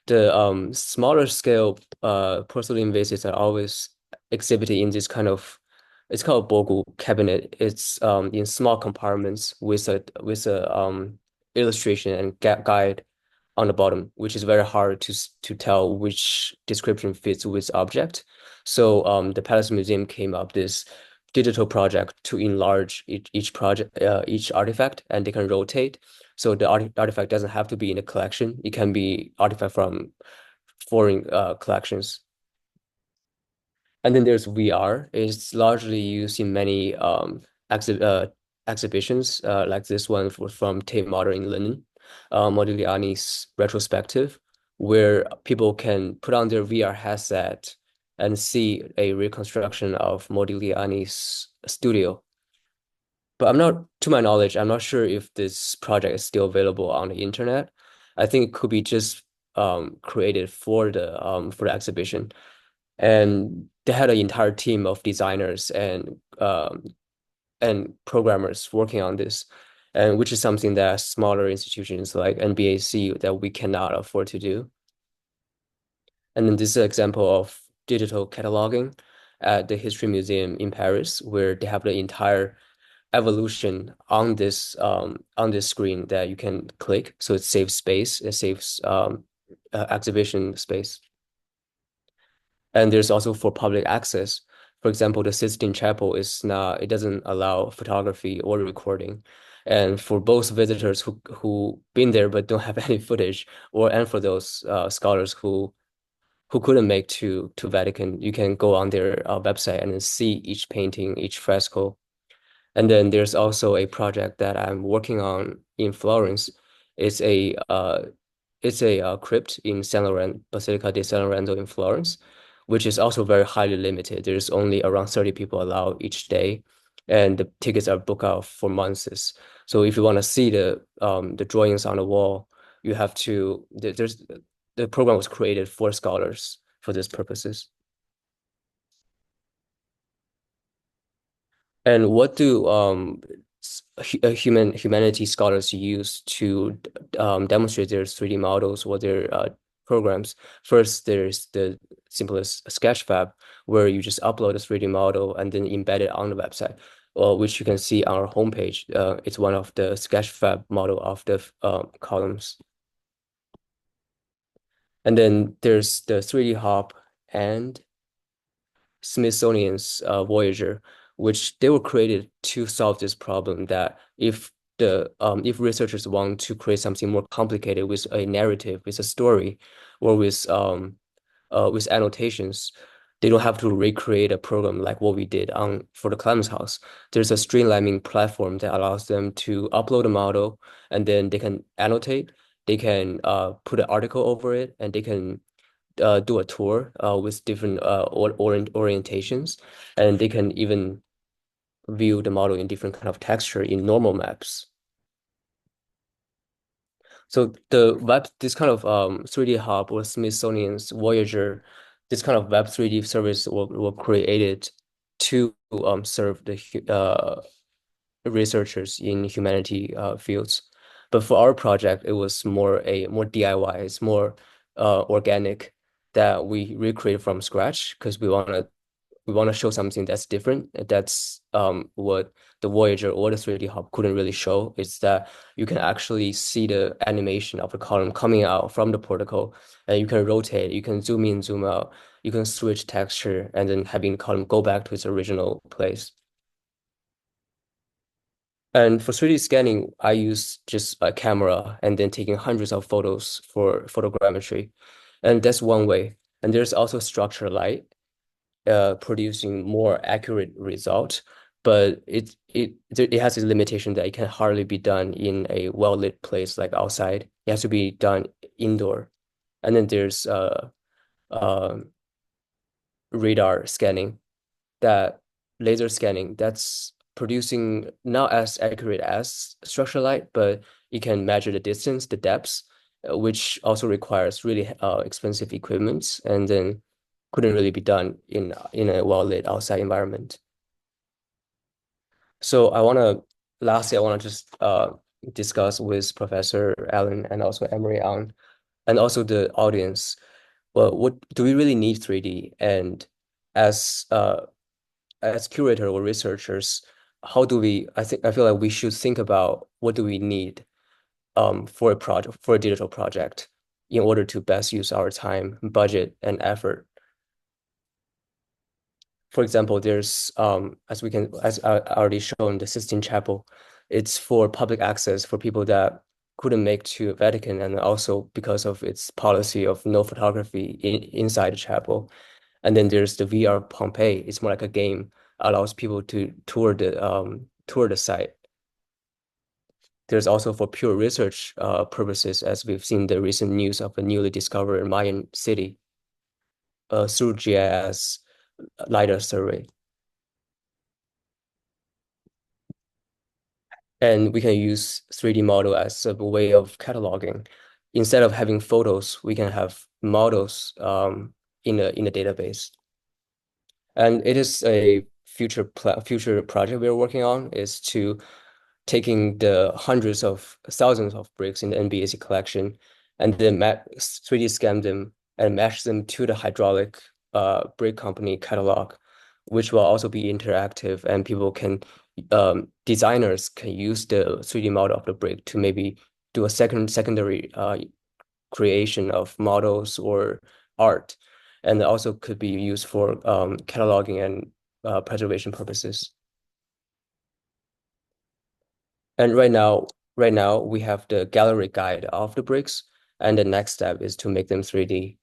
the smaller scale porcelain vases are always exhibited in this kind of, it's called bogu cabinet. It's in small compartments with a illustration and guide on the bottom, which is very hard to tell which description fits which object. So the Palace Museum came up this digital project to enlarge each artifact, and they can rotate. So the artifact doesn't have to be in a collection. It can be artifact from foreign collections. And then there's VR. It's largely used in many exhibitions, like this one from Tate Modern in London, Modigliani's retrospective, where people can put on their VR headset and see a reconstruction of Modigliani's studio. But to my knowledge, I'm not sure if this project is still available on the internet. I think it could be just created for the exhibition. And they had an entire team of designers and programmers working on this, and which is something that smaller institutions like NBAC that we cannot afford to do. And then this is an example of digital cataloging at the History Museum in Paris, where they have the entire evolution on this screen that you can click. So it saves space, it saves exhibition space. And there's also for public access. For example, the Sistine Chapel it doesn't allow photography or recording. And for both visitors who been there but don't have any footage, and for those scholars who couldn't make to Vatican, you can go on their website and see each painting, each fresco. And then there's also a project that I'm working on in Florence. It's a crypt in San Lorenzo, Basilica di San Lorenzo in Florence, which is also very highly limited. There's only around 30 people allowed each day, and the tickets are booked out for months. So if you want to see the drawings on the wall, you have to. The program was created for scholars for these purposes. And what do humanity scholars use to demonstrate their 3D models or their programs? First, there's the simplest Sketchfab, where you just upload a 3D model and then embed it on the website. which you can see on our homepage. It's one of the Sketchfab model of the columns. And then there's the 3D Hop and Smithsonian's Voyager, which they were created to solve this problem that if researchers want to create something more complicated with a narrative, with a story, or with annotations, they don't have to recreate a program like what we did on for the Clemens House. There's a streamlining platform that allows them to upload a model, and then they can annotate. They can put an article over it, and they can do a tour with different orientations, and they can even view the model in different kind of texture in normal maps. So this kind of 3D Hub or Smithsonian's Voyager, this kind of Web 3D service were created to serve the researchers in humanity fields. But for our project, it was more DIY. It's more organic that we recreate from scratch because we want to show something that's different. That's what the Voyager or the 3D Hub couldn't really show. It's that you can actually see the animation of the column coming out from the particle, and you can rotate, you can zoom in, zoom out, you can switch texture, and then having the column go back to its original place. And for 3D scanning, I use just a camera and then taking hundreds of photos for photogrammetry. And that's one way. And there's also structured light, producing more accurate result, but it has a limitation that it can hardly be done in a well-lit place like outside. It has to be done indoor. And then there's uh, radar scanning, that laser scanning that's producing not as accurate as structured light, but it can measure the distance, the depths, which also requires really expensive equipment, and then couldn't really be done in a well-lit outside environment. So lastly, I want to just discuss with Professor Allen and also Emery on, and also the audience, well, what do we really need 3D? And as curator or researchers, I feel like we should think about what do we need for a digital project in order to best use our time, budget, and effort. For example, there's as I already shown, the Sistine Chapel. It's for public access for people that couldn't make to Vatican, and also because of its policy of no photography inside the chapel. And then there's the VR Pompeii. It's more like a game, allows people to tour the site. There's also for pure research purposes, as we've seen the recent news of a newly discovered Mayan city through GIS LiDAR survey. And we can use 3D model as a way of cataloging. Instead of having photos, we can have models in a database. And it is a future project we're working on, is to taking the hundreds of thousands of bricks in the NBAC collection and then 3D scan them and match them to the hydraulic brick company catalog, which will also be interactive, and people can designers can use the 3D model of the brick to maybe do a secondary creation of models or art, and also could be used for cataloging and preservation purposes. And right now we have the gallery guide of the bricks, and the next step is to make them 3D.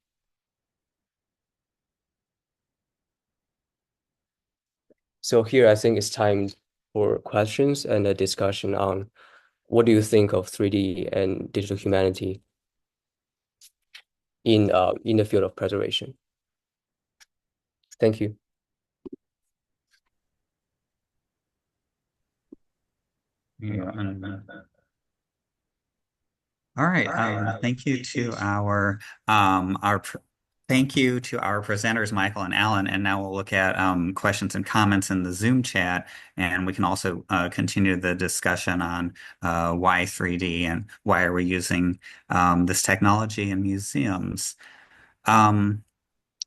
So here I think it's time for questions and a discussion on what do you think of 3D and digital humanity in the field of preservation. Thank you. Yeah, all right. Thank you to thank you to our presenters, Michael and Alan. And now we'll look at questions and comments in the Zoom chat, and we can also continue the discussion on why 3D and why are we using this technology in museums.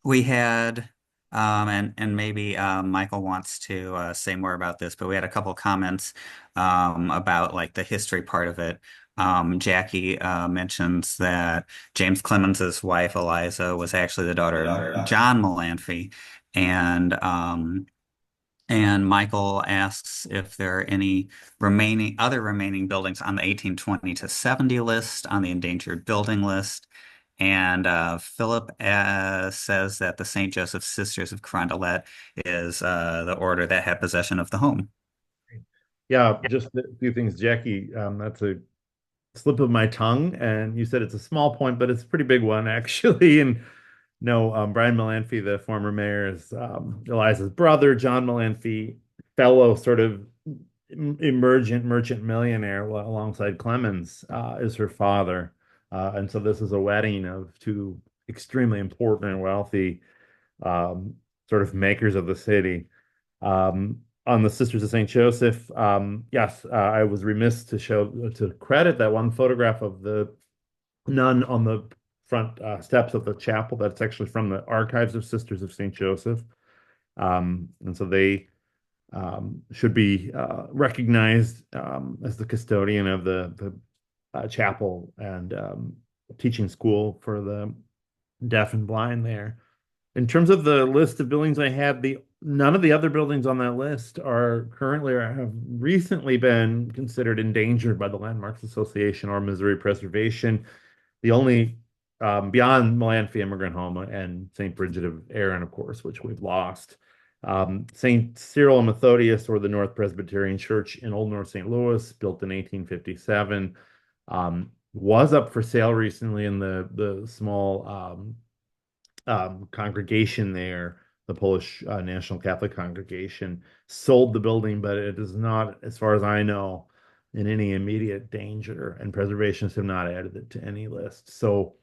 We had And maybe Michael wants to say more about this, but we had a couple comments about like the history part of it. Jackie mentions that James Clemens's wife Eliza was actually the daughter of John Malanphy, and and Michael asks if there are any remaining buildings on the 1820 to 70 list on the endangered building list. And Philip says that the St. Joseph Sisters of Carondelet is the order that had possession of the home. Yeah, just a few things, Jackie. That's a slip of my tongue, and you said it's a small point, but it's a pretty big one actually. And no, Brian Malanphy, the former mayor, is Eliza's brother. John Malanphy, fellow sort of emergent merchant millionaire alongside Clemens, is her father. And so this is a wedding of two extremely important and wealthy um, sort of makers of the city. On the Sisters of St. Joseph, yes, I was remiss to credit that one photograph of the nun on the front steps of the chapel. That's actually from the archives of Sisters of St. Joseph. And so they should be recognized as the custodian of the chapel and teaching school for the deaf and blind there. In terms of the list of buildings I had, the none of the other buildings on that list are currently or have recently been considered endangered by the Landmarks Association or Missouri Preservation. The only beyond Malanphy Immigrant Home and St. Bridget of Aaron, of course, which we've lost. St. Cyril and Methodius, or the North Presbyterian Church in Old North St. Louis, built in 1857, was up for sale recently in the small congregation there. The Polish National Catholic Congregation sold the building, but it is not, as far as I know, in any immediate danger, and preservationists have not added it to any list. So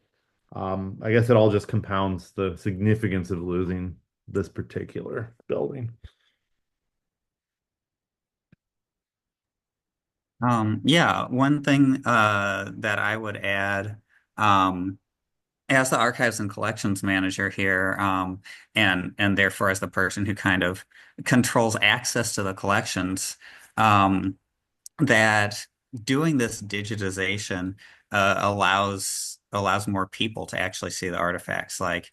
I guess it all just compounds the significance of losing this particular building. Yeah, one thing that I would add, um, as the archives and collections manager here, and therefore as the person who kind of controls access to the collections, um, that doing this digitization allows more people to actually see the artifacts. Like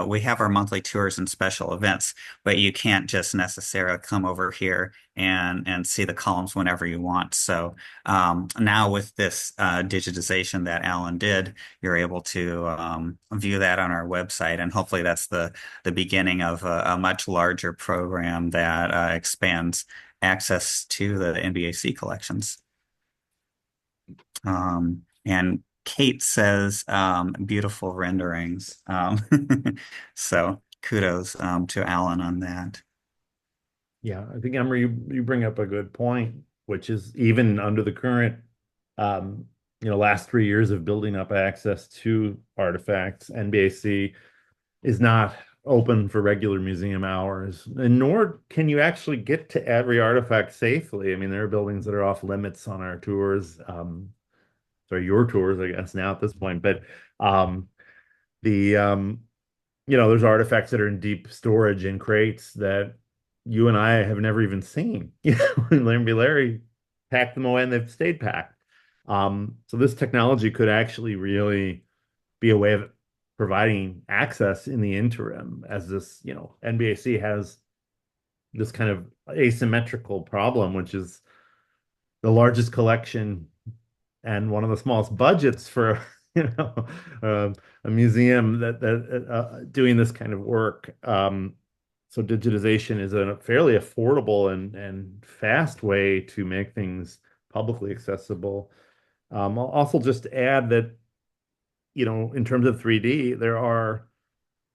we have our monthly tours and special events, but you can't just necessarily come over here and see the columns whenever you want. So now with this digitization that Alan did, you're able to view that on our website, and hopefully that's the beginning of a much larger program that expands access to the NBAC collections. And Kate says beautiful renderings. So kudos to Alan on that. Yeah, I think Emery, you bring up a good point, which is even under the current, um, last 3 years of building up access to artifacts, NBAC is not open for regular museum hours, and nor can you actually get to every artifact safely. I mean, there are buildings that are off limits on our tours, sorry, your tours, I guess now at this point, but um, the there's artifacts that are in deep storage in crates that you and I have never even seen. Larry packed them away and they've stayed packed. So this technology could actually really be a way of providing access in the interim, as this, NBAC has this kind of asymmetrical problem, which is the largest collection and one of the smallest budgets for a museum that doing this kind of work. So digitization is a fairly affordable and fast way to make things publicly accessible. I'll also just add that, in terms of 3D, there are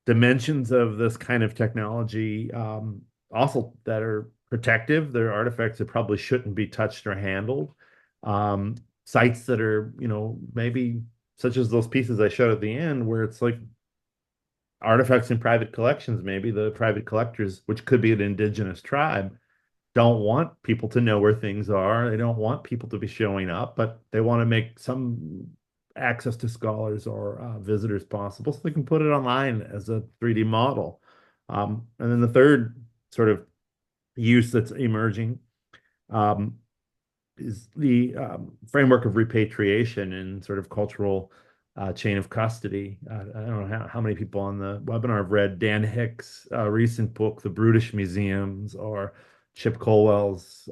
dimensions of this kind of technology also that are protective. There are artifacts that probably shouldn't be touched or handled. Sites that are, maybe such as those pieces I showed at the end, where it's like artifacts in private collections, maybe the private collectors, which could be an indigenous tribe, don't want people to know where things are. They don't want people to be showing up, but they want to make some access to scholars or visitors possible so they can put it online as a 3D model. And then the third sort of use that's emerging um, is the framework of repatriation and sort of cultural chain of custody. I don't know how many people on the webinar have read Dan Hicks' recent book, The Brutish Museums, or Chip Colwell's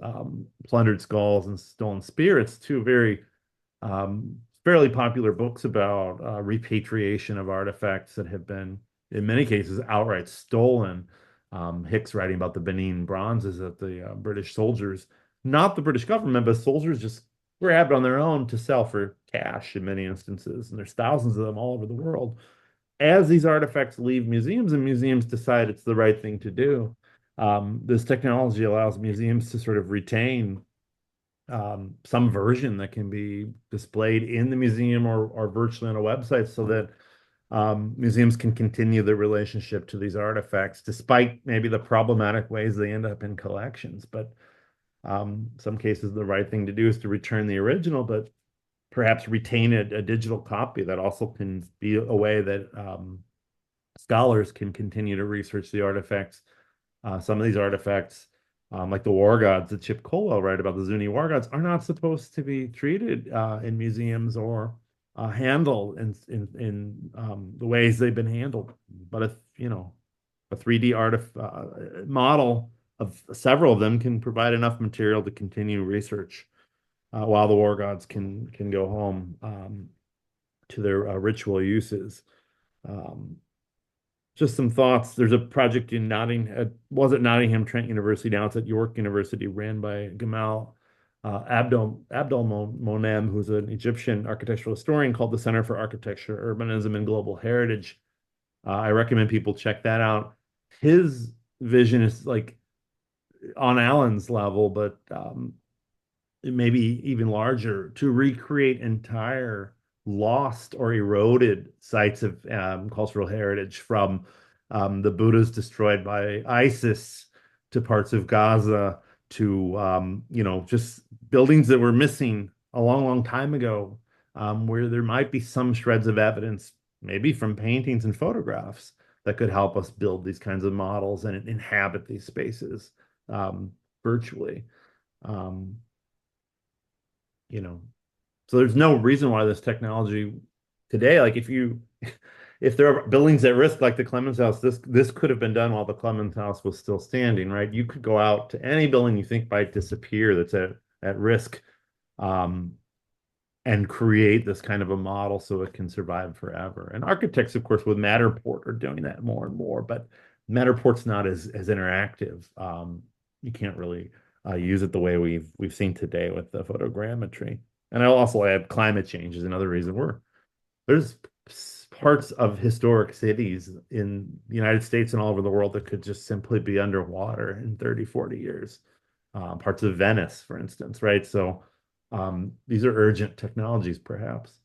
Plundered Skulls and Stolen Spirits, two very fairly popular books about repatriation of artifacts that have been, in many cases, outright stolen. Hicks writing about the Benin bronzes that the British soldiers, not the British government, but soldiers just grabbed on their own to sell for cash in many instances. And there's thousands of them all over the world. As these artifacts leave museums and museums decide it's the right thing to do, this technology allows museums to sort of retain some version that can be displayed in the museum or virtually on a website so that museums can continue the relationship to these artifacts, despite maybe the problematic ways they end up in collections. But some cases, the right thing to do is to return the original, but perhaps retain a digital copy that also can be a way that scholars can continue to research the artifacts. Some of these artifacts, like the war gods that Chip Colwell write about, the Zuni war gods, are not supposed to be treated in museums or handled in the ways they've been handled. But if, a 3D model of several of them can provide enough material to continue research while the war gods can go home to their ritual uses. Just some thoughts. There's a project in was at Nottingham Trent University, now it's at York University, ran by Gamal Abdel Monem, who's an Egyptian architectural historian, called the Center for Architecture, Urbanism, and Global Heritage. I recommend people check that out. His vision is like on Allen's level, but maybe even larger, to recreate entire lost or eroded sites of cultural heritage, from the Buddhas destroyed by ISIS to parts of Gaza to just buildings that were missing a long, long time ago, where there might be some shreds of evidence, maybe from paintings and photographs, that could help us build these kinds of models and inhabit these spaces virtually. Um, you know, so there's no reason why this technology today, like if there are buildings at risk like the Clemens House, this could have been done while the Clemens House was still standing, right? You could go out to any building you think might disappear that's at risk, and create this kind of a model so it can survive forever. And architects, of course, with Matterport are doing that more and more, but Matterport's not as interactive. You can't really use it the way we've seen today with the photogrammetry. And I'll also add climate change is another reason there's parts of historic cities in the United States and all over the world that could just simply be underwater in 30, 40 years. Parts of Venice, for instance, right? So these are urgent technologies, perhaps,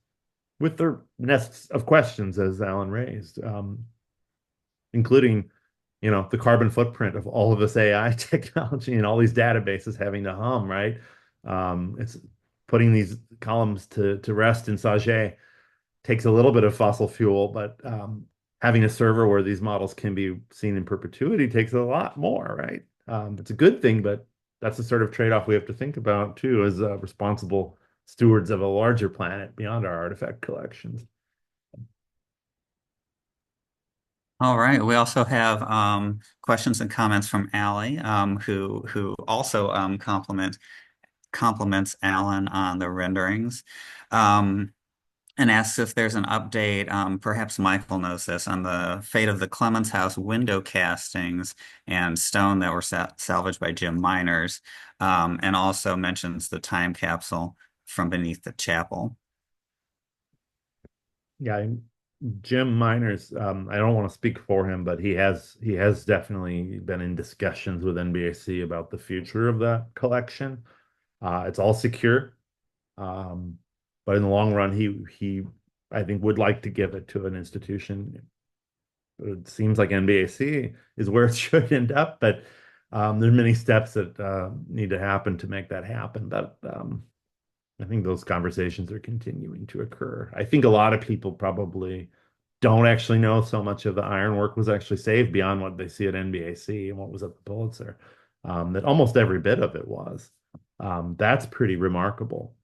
with their nests of questions, as Alan raised, including, the carbon footprint of all of this AI technology and all these databases having to hum, right? It's putting these columns to rest in Sage takes a little bit of fossil fuel, but having a server where these models can be seen in perpetuity takes a lot more, right? It's a good thing, but that's the sort of trade-off we have to think about too, as responsible stewards of a larger planet beyond our artifact collections. All right. We also have questions and comments from Allie, who also compliments Alan on the renderings. And asks if there's an update, perhaps Michael knows this, on the fate of the Clemens House window castings and stone that were salvaged by Jim Miners, and also mentions the time capsule from beneath the chapel. Yeah, Jim Miners, I don't want to speak for him, but he has definitely been in discussions with NBAC about the future of that collection. It's all secure. But in the long run, he I think would like to give it to an institution. It seems like NBAC is where it should end up, but there's many steps that need to happen to make that happen. But I think those conversations are continuing to occur. I think a lot of people probably don't actually know so much of the ironwork was actually saved beyond what they see at NBAC and what was at the Pulitzer. That almost every bit of it was. That's pretty remarkable.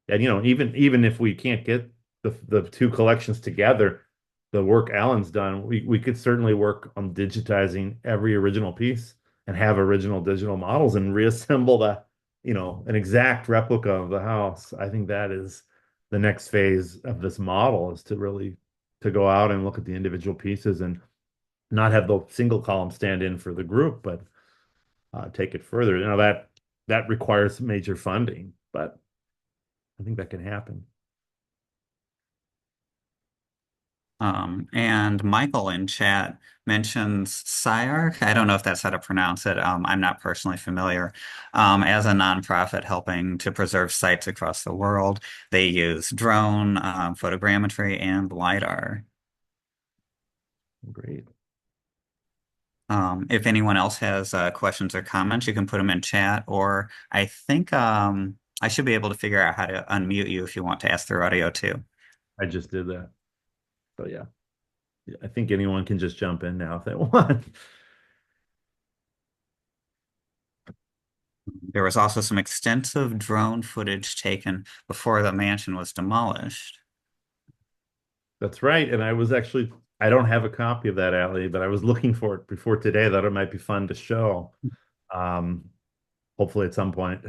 And even if we can't get the two collections together, the work Alan's done, we could certainly work on digitizing every original piece and have original digital models and reassemble an exact replica of the house. I think that is the next phase of this model, is to really to go out and look at the individual pieces and not have the single column stand in for the group, but take it further. That requires major funding, but I think that can happen. And Michael in chat mentions SCIARC. I don't know if that's how to pronounce it. I'm not personally familiar. As a nonprofit helping to preserve sites across the world, they use drone, photogrammetry, and LiDAR. Great. If anyone else has questions or comments, you can put them in chat, or I think I should be able to figure out how to unmute you if you want to ask through audio too. I just did that. So yeah. I think anyone can just jump in now if they want. There was also some extensive drone footage taken before the mansion was demolished. That's right. And I don't have a copy of that, Allie, but I was looking for it before today. That it might be fun to show. Um, Hopefully at some point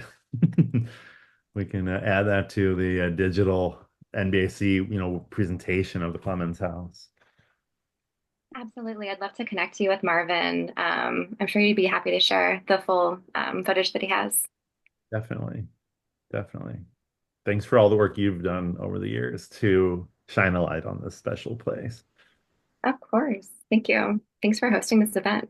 we can add that to the digital NBAC, presentation of the Clemens House. Absolutely. I'd love to connect you with Marvin. I'm sure you'd be happy to share the full footage that he has. Definitely. Definitely. Thanks for all the work you've done over the years to shine a light on this special place. Of course. Thank you. Thanks for hosting this event.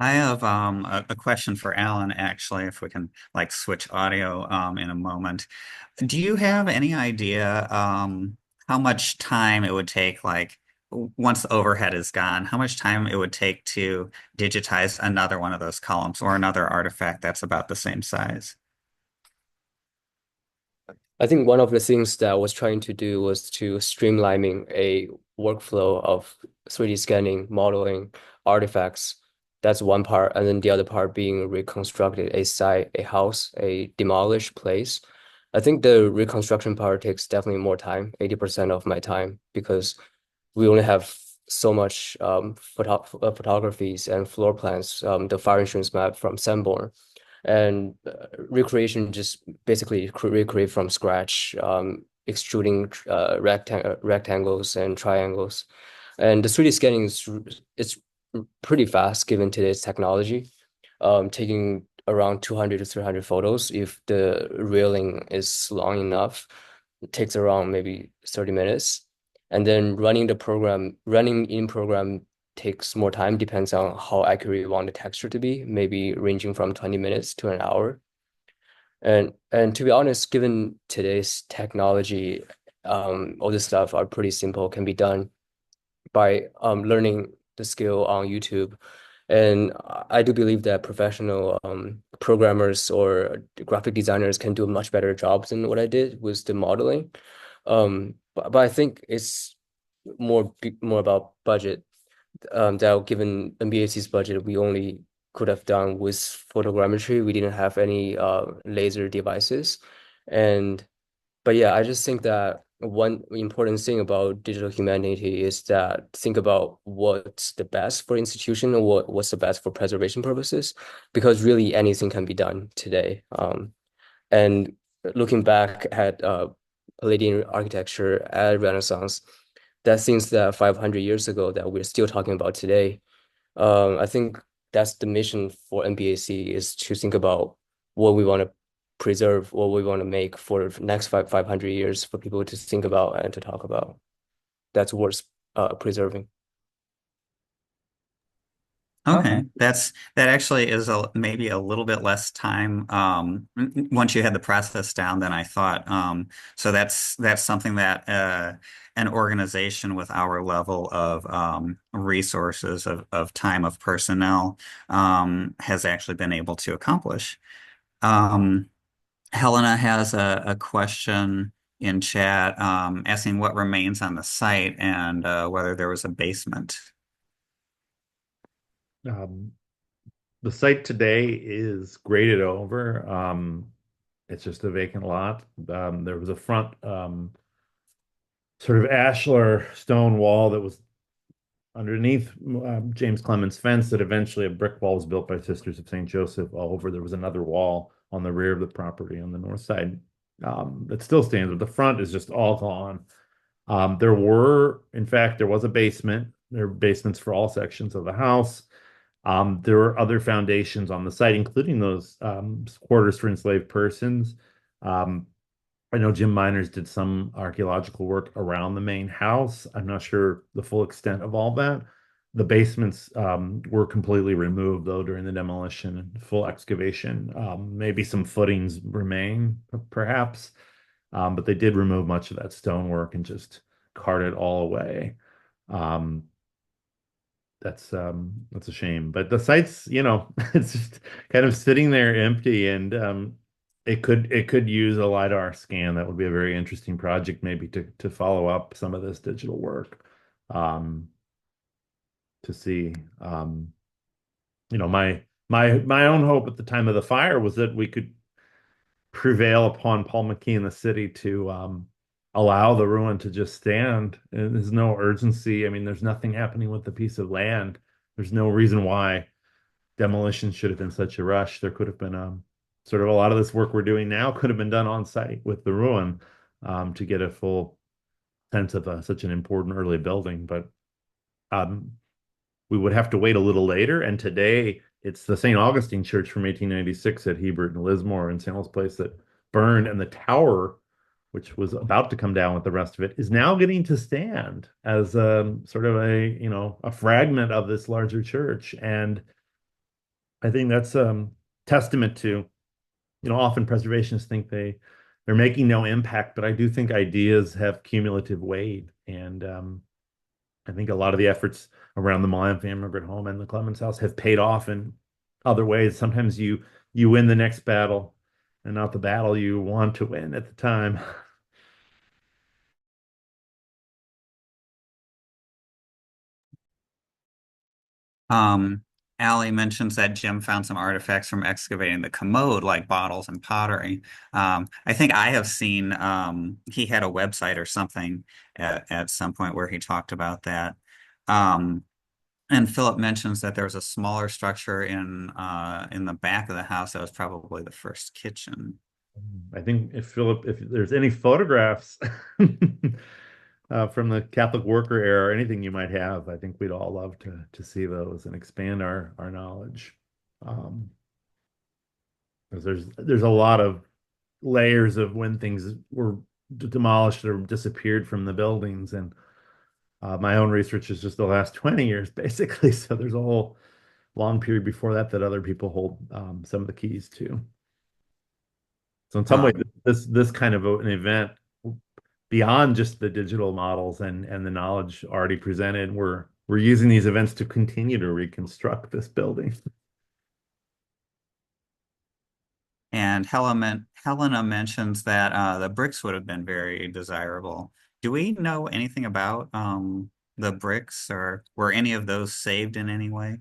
I have a question for Alan, actually, if we can like switch audio in a moment. Do you have any idea how much time it would take, like once the overhead is gone, how much time it would take to digitize another one of those columns or another artifact that's about the same size? I think one of the things that I was trying to do was to streamlining a workflow of 3D scanning, modeling artifacts. That's one part. And then the other part being reconstructed a site, a house, a demolished place. I think the reconstruction part takes definitely more time, 80% of my time, because we only have so much photographies and floor plans, the fire insurance map from Sanborn. And recreation just basically recreate from scratch, extruding rectangles and triangles. And the 3D scanning is pretty fast given today's technology, taking around 200 to 300 photos. If the reeling is long enough, it takes around maybe 30 minutes. And then running in program takes more time, depends on how accurate you want the texture to be, maybe ranging from 20 minutes to an hour. And to be honest, given today's technology, all this stuff are pretty simple, can be done by learning the skill on YouTube. And I do believe that professional programmers or graphic designers can do a much better job than what I did with the modeling. But I think it's more about budget. That given NBAC's budget, we only could have done with photogrammetry. We didn't have any laser devices. But yeah, I just think that one important thing about digital humanity is that think about what's the best for institution and what's the best for preservation purposes, because really anything can be done today. And looking back at Palladian architecture at Renaissance, that things that 500 years ago that we're still talking about today. I think that's the mission for NBAC, is to think about what we want to preserve, what we want to make for the next 500 years for people to think about and to talk about. That's worth preserving. Okay, that actually is maybe a little bit less time once you had the process down than I thought. So that's something that an organization with our level of resources of time of personnel has actually been able to accomplish. Helena has a question. in chat, asking what remains on the site and whether there was a basement. Um, the site today is graded over. It's just a vacant lot. There was a front sort of ashlar stone wall that was underneath James Clemens fence that eventually a brick wall was built by Sisters of St. Joseph all over. There was another wall on the rear of the property on the north side that still stands, but the front is just all gone. In fact, there was a basement. There are basements for all sections of the house. There were other foundations on the site, including those quarters for enslaved persons. Um, I know Jim Miners did some archaeological work around the main house. I'm not sure the full extent of all that. The basements were completely removed, though, during the demolition and full excavation. Maybe some footings remain, perhaps, but they did remove much of that stonework and just cart it all away. Um, that's a shame. But the site's, it's just kind of sitting there empty, and it could use a LiDAR scan. That would be a very interesting project, maybe to follow up some of this digital work, um, to see. My own hope at the time of the fire was that we could prevail upon Paul McKee in the city to allow the ruin to just stand. And there's no urgency. I mean, there's nothing happening with the piece of land. There's no reason why demolition should have been such a rush. There could have been sort of a lot of this work we're doing now could have been done on site with the ruin to get a full sense of such an important early building. But um, we would have to wait a little later. And today it's the St. Augustine Church from 1896 at Hebert and Lismore and St. Paul's Place that burned, and the tower, which was about to come down with the rest of it, is now getting to stand as sort of a fragment of this larger church. And I think that's testament to, often preservationists think they're making no impact, but I do think ideas have cumulative weight. And I think a lot of the efforts around the Millennium Immigrant Home and the Clemens House have paid off in other ways. Sometimes you win the next battle and not the battle you want to win at the time. Um, Allie mentions that Jim found some artifacts from excavating the commode, like bottles and pottery. I think I have seen he had a website or something at some point where he talked about that. Um, and Philip mentions that there was a smaller structure in the back of the house that was probably the first kitchen. I think if there's any photographs from the Catholic worker era or anything you might have, I think we'd all love to see those and expand our knowledge. Um, because there's a lot of layers of when things were demolished or disappeared from the buildings, and my own research is just the last 20 years, basically. So there's a whole long period before that other people hold some of the keys to. So in some ways, Um, this kind of an event, beyond just the digital models and the knowledge already presented, we're using these events to continue to reconstruct this building. and Helena mentions that the bricks would have been very desirable. Do we know anything about the bricks, or were any of those saved in any way?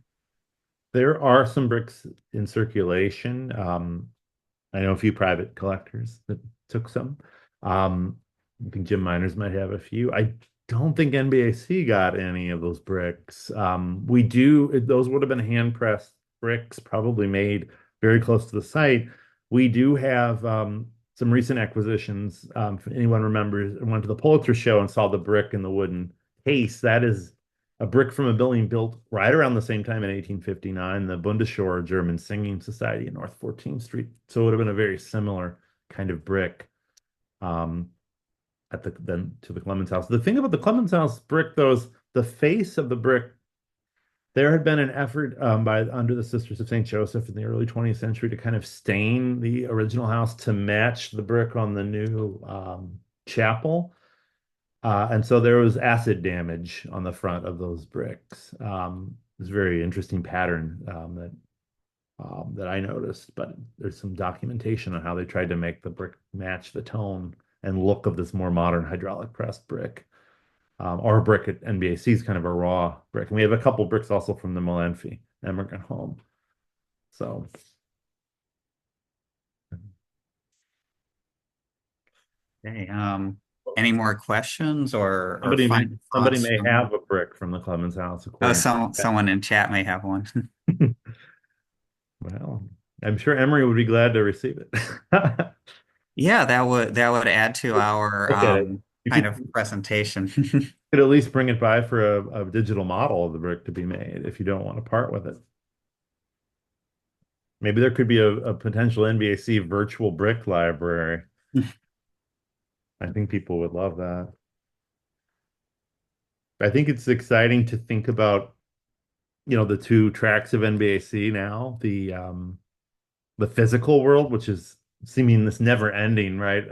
There are some bricks in circulation. I know a few private collectors that took some. Um, I think Jim Miners might have a few. I don't think NBAC got any of those bricks. Those would have been hand pressed bricks, probably made very close to the site. We do have some recent acquisitions. If anyone remembers, I went to the Pulitzer show and saw the brick in the wooden case. That is a brick from a building built right around the same time in 1859, the Bundeschor German Singing Society in North 14th Street. So it would have been a very similar kind of brick um, to the Clemens House. The thing about the Clemens House brick, though, is the face of the brick. There had been an effort under the Sisters of St. Joseph in the early 20th century to kind of stain the original house to match the brick on the new chapel. And so there was acid damage on the front of those bricks. It's a very interesting pattern that I noticed, but there's some documentation on how they tried to make the brick match the tone and look of this more modern hydraulic pressed brick. Our brick at NBAC is kind of a raw brick. And we have a couple bricks also from the Molenfi immigrant home. So Okay. Any more questions or somebody may final somebody thoughts may from? have a brick from the Clemens House, Oh, according to someone in chat may have one. that. Well, I'm sure Emery would be glad to receive it. Yeah, that would add to our Look at it. You kind of could presentation. at least bring it by for a digital model of the brick to be made if you don't want to part with it. Maybe there could be a potential NBAC virtual brick library. I think people would love that. I think it's exciting to think about, the two tracks of NBAC now, the physical world, which is seeming this never ending, right?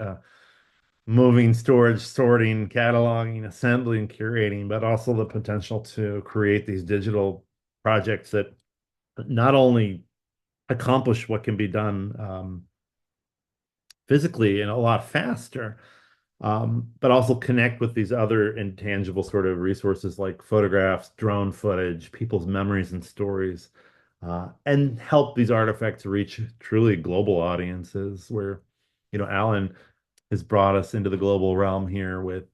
Moving, storage, sorting, cataloging, assembling, curating, but also the potential to create these digital projects that not only accomplish what can be done physically and a lot faster, but also connect with these other intangible sort of resources like photographs, drone footage, people's memories and stories, and help these artifacts reach truly global audiences where, Alan has brought us into the global realm here with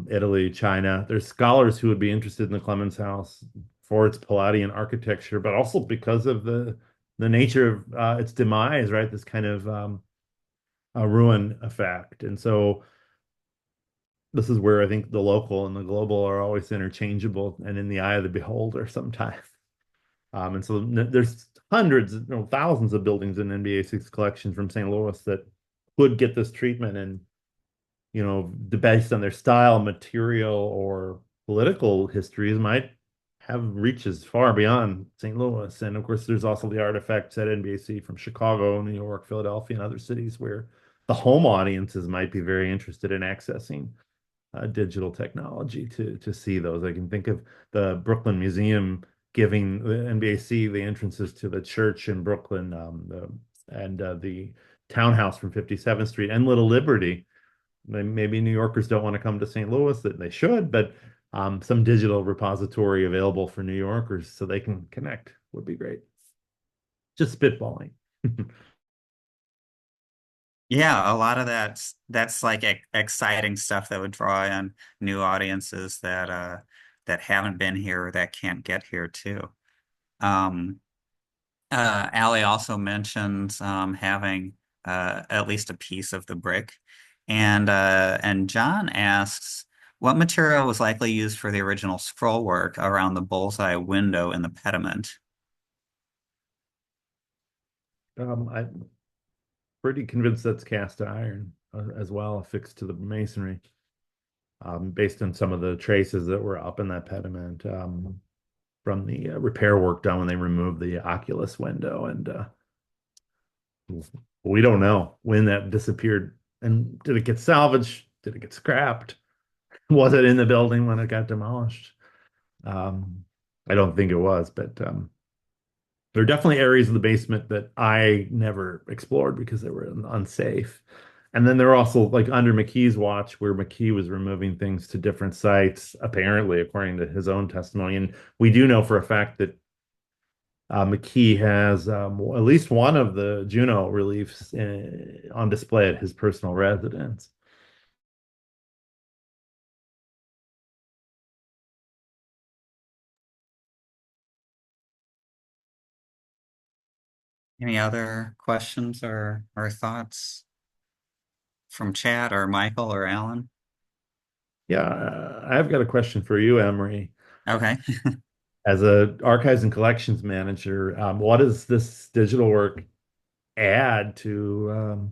Italy, China. There's scholars who would be interested in the Clemens House for its Palladian architecture, but also because of the nature of its demise, right? This kind of a ruin effect. And so this is where I think the local and the global are always interchangeable and in the eye of the beholder sometimes. And so there's hundreds, thousands of buildings in NBA6 collection from St. Louis that would get this treatment and, based on their style, material, or political histories might have reaches far beyond St. Louis. And of course, there's also the artifacts at NBAC from Chicago, New York, Philadelphia, and other cities where the home audiences might be very interested in accessing digital technology to see those. I can think of the Brooklyn Museum giving the NBAC the entrances to the church in Brooklyn, the townhouse from 57th Street and Little Liberty. Maybe New Yorkers don't want to come to St. Louis, that they should, but some digital repository available for New Yorkers so they can connect would be great. Just spitballing. Yeah, a lot of that's like exciting stuff that would draw in new audiences that haven't been here or that can't get here too. Um, Ali also mentioned having at least a piece of the brick, and John asks, what material was likely used for the original scroll work around the bullseye window in the pediment? I'm pretty convinced that's cast iron as well, affixed to the masonry, based on some of the traces that were up in that pediment from the repair work done when they removed the oculus window. And we don't know when that disappeared. And did it get salvaged? Did it get scrapped? Was it in the building when it got demolished? I don't think it was, but there are definitely areas of the basement that I never explored because they were unsafe. And then there are also like under McKee's watch where McKee was removing things to different sites, apparently, according to his own testimony. And we do know for a fact that McKee has at least one of the Juno reliefs on display at his personal residence. Any other questions or thoughts from chat or Michael or Alan? Yeah, I've got a question for you, Emery. Okay. As a archives and collections manager, what does this digital work add to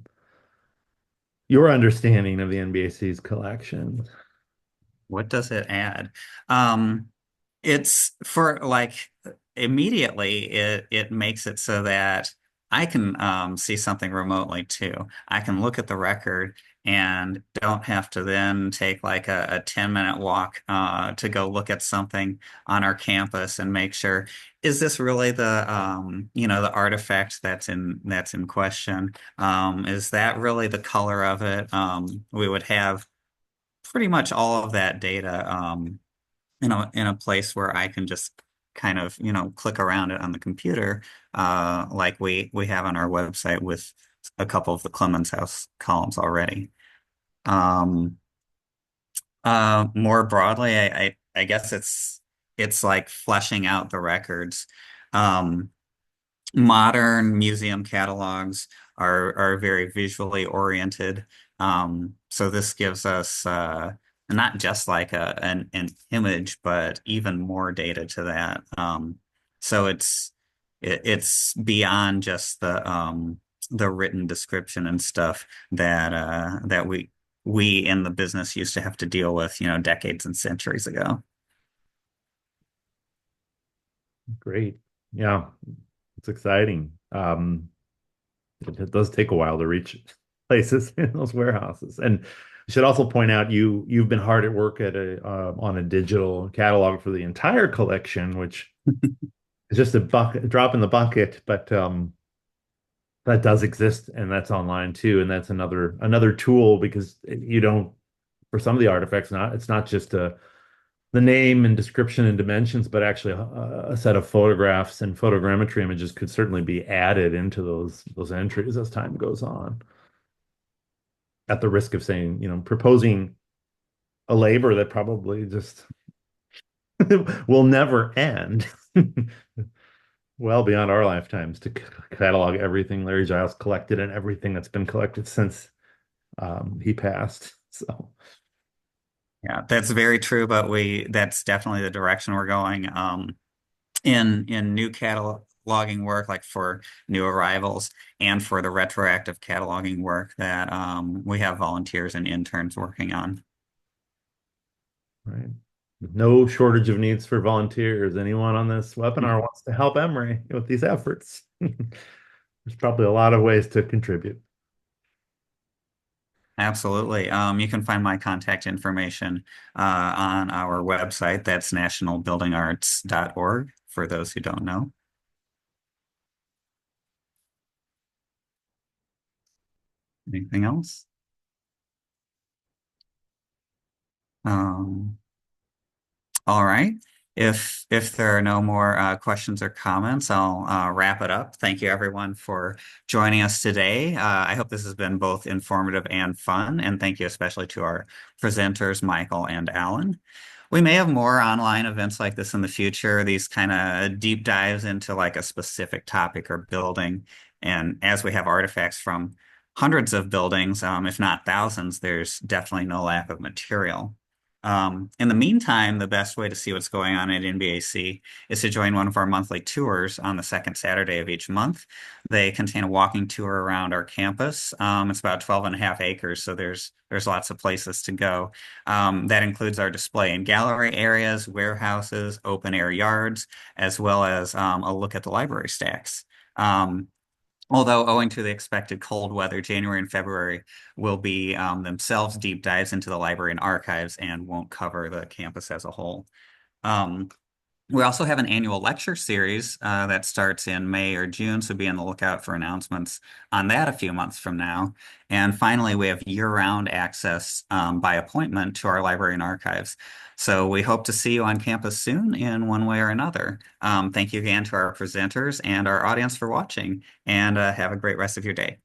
your understanding of the NBAC's collection? What does it add? Um, it's for like immediately it makes it so that I can see something remotely too. I can look at the record and don't have to then take like a 10-minute walk to go look at something on our campus and make sure, is this really the the artifact that's in question? Is that really the color of it? We would have pretty much all of that data in a place where I can just kind of click around it on the computer, like we have on our website with a couple of the Clemens House columns already. Um, More broadly, I guess it's like fleshing out the records. Um, Modern museum catalogs are very visually oriented. So this gives us not just like an image, but even more data to that. So it's beyond just the written description and stuff that we in the business used to have to deal with, decades and centuries ago. Great. Yeah, it's exciting. It does take a while to reach places in those warehouses. And I should also point out you've been hard at work at a on a digital catalog for the entire collection, which is just a drop in the bucket, but that does exist and that's online too. And that's another tool because you don't for some of the artifacts it's not just the name and description and dimensions, but actually a set of photographs and photogrammetry images could certainly be added into those entries as time goes on. At the risk of saying, proposing a labor that probably just will never end. Well beyond our lifetimes to catalog everything Larry Giles collected and everything that's been collected since he passed. So Yeah, that's very true, but that's definitely the direction we're going. In new cataloging work, like for new arrivals and for the retroactive cataloging work that we have volunteers and interns working on. right. No shortage of needs for volunteers. Anyone on this webinar wants to help Emory with these efforts. There's probably a lot of ways to contribute. Absolutely. You can find my contact information on our website. That's nationalbuildingarts.org for those who don't know. Anything else? Um, all right. If there are no more questions or comments, I'll wrap it up. Thank you, everyone, for joining us today. I hope this has been both informative and fun, and thank you especially to our presenters, Michael and Alan. We may have more online events like this in the future, these kind of deep dives into like a specific topic or building. And as we have artifacts from hundreds of buildings, if not thousands, there's definitely no lack of material. In the meantime, the best way to see what's going on at NBAC is to join one of our monthly tours on the second Saturday of each month. They contain a walking tour around our campus. It's about 12 and a half acres, so there's lots of places to go. That includes our display and gallery areas, warehouses, open air yards, as well as a look at the library stacks. Although, owing to the expected cold weather, January and February will be themselves deep dives into the library and archives and won't cover the campus as a whole. Um, we also have an annual lecture series that starts in May or June, so be on the lookout for announcements on that a few months from now. And finally, we have year-round access by appointment to our library and archives. So we hope to see you on campus soon in one way or another. Thank you again to our presenters and our audience for watching, and have a great rest of your day.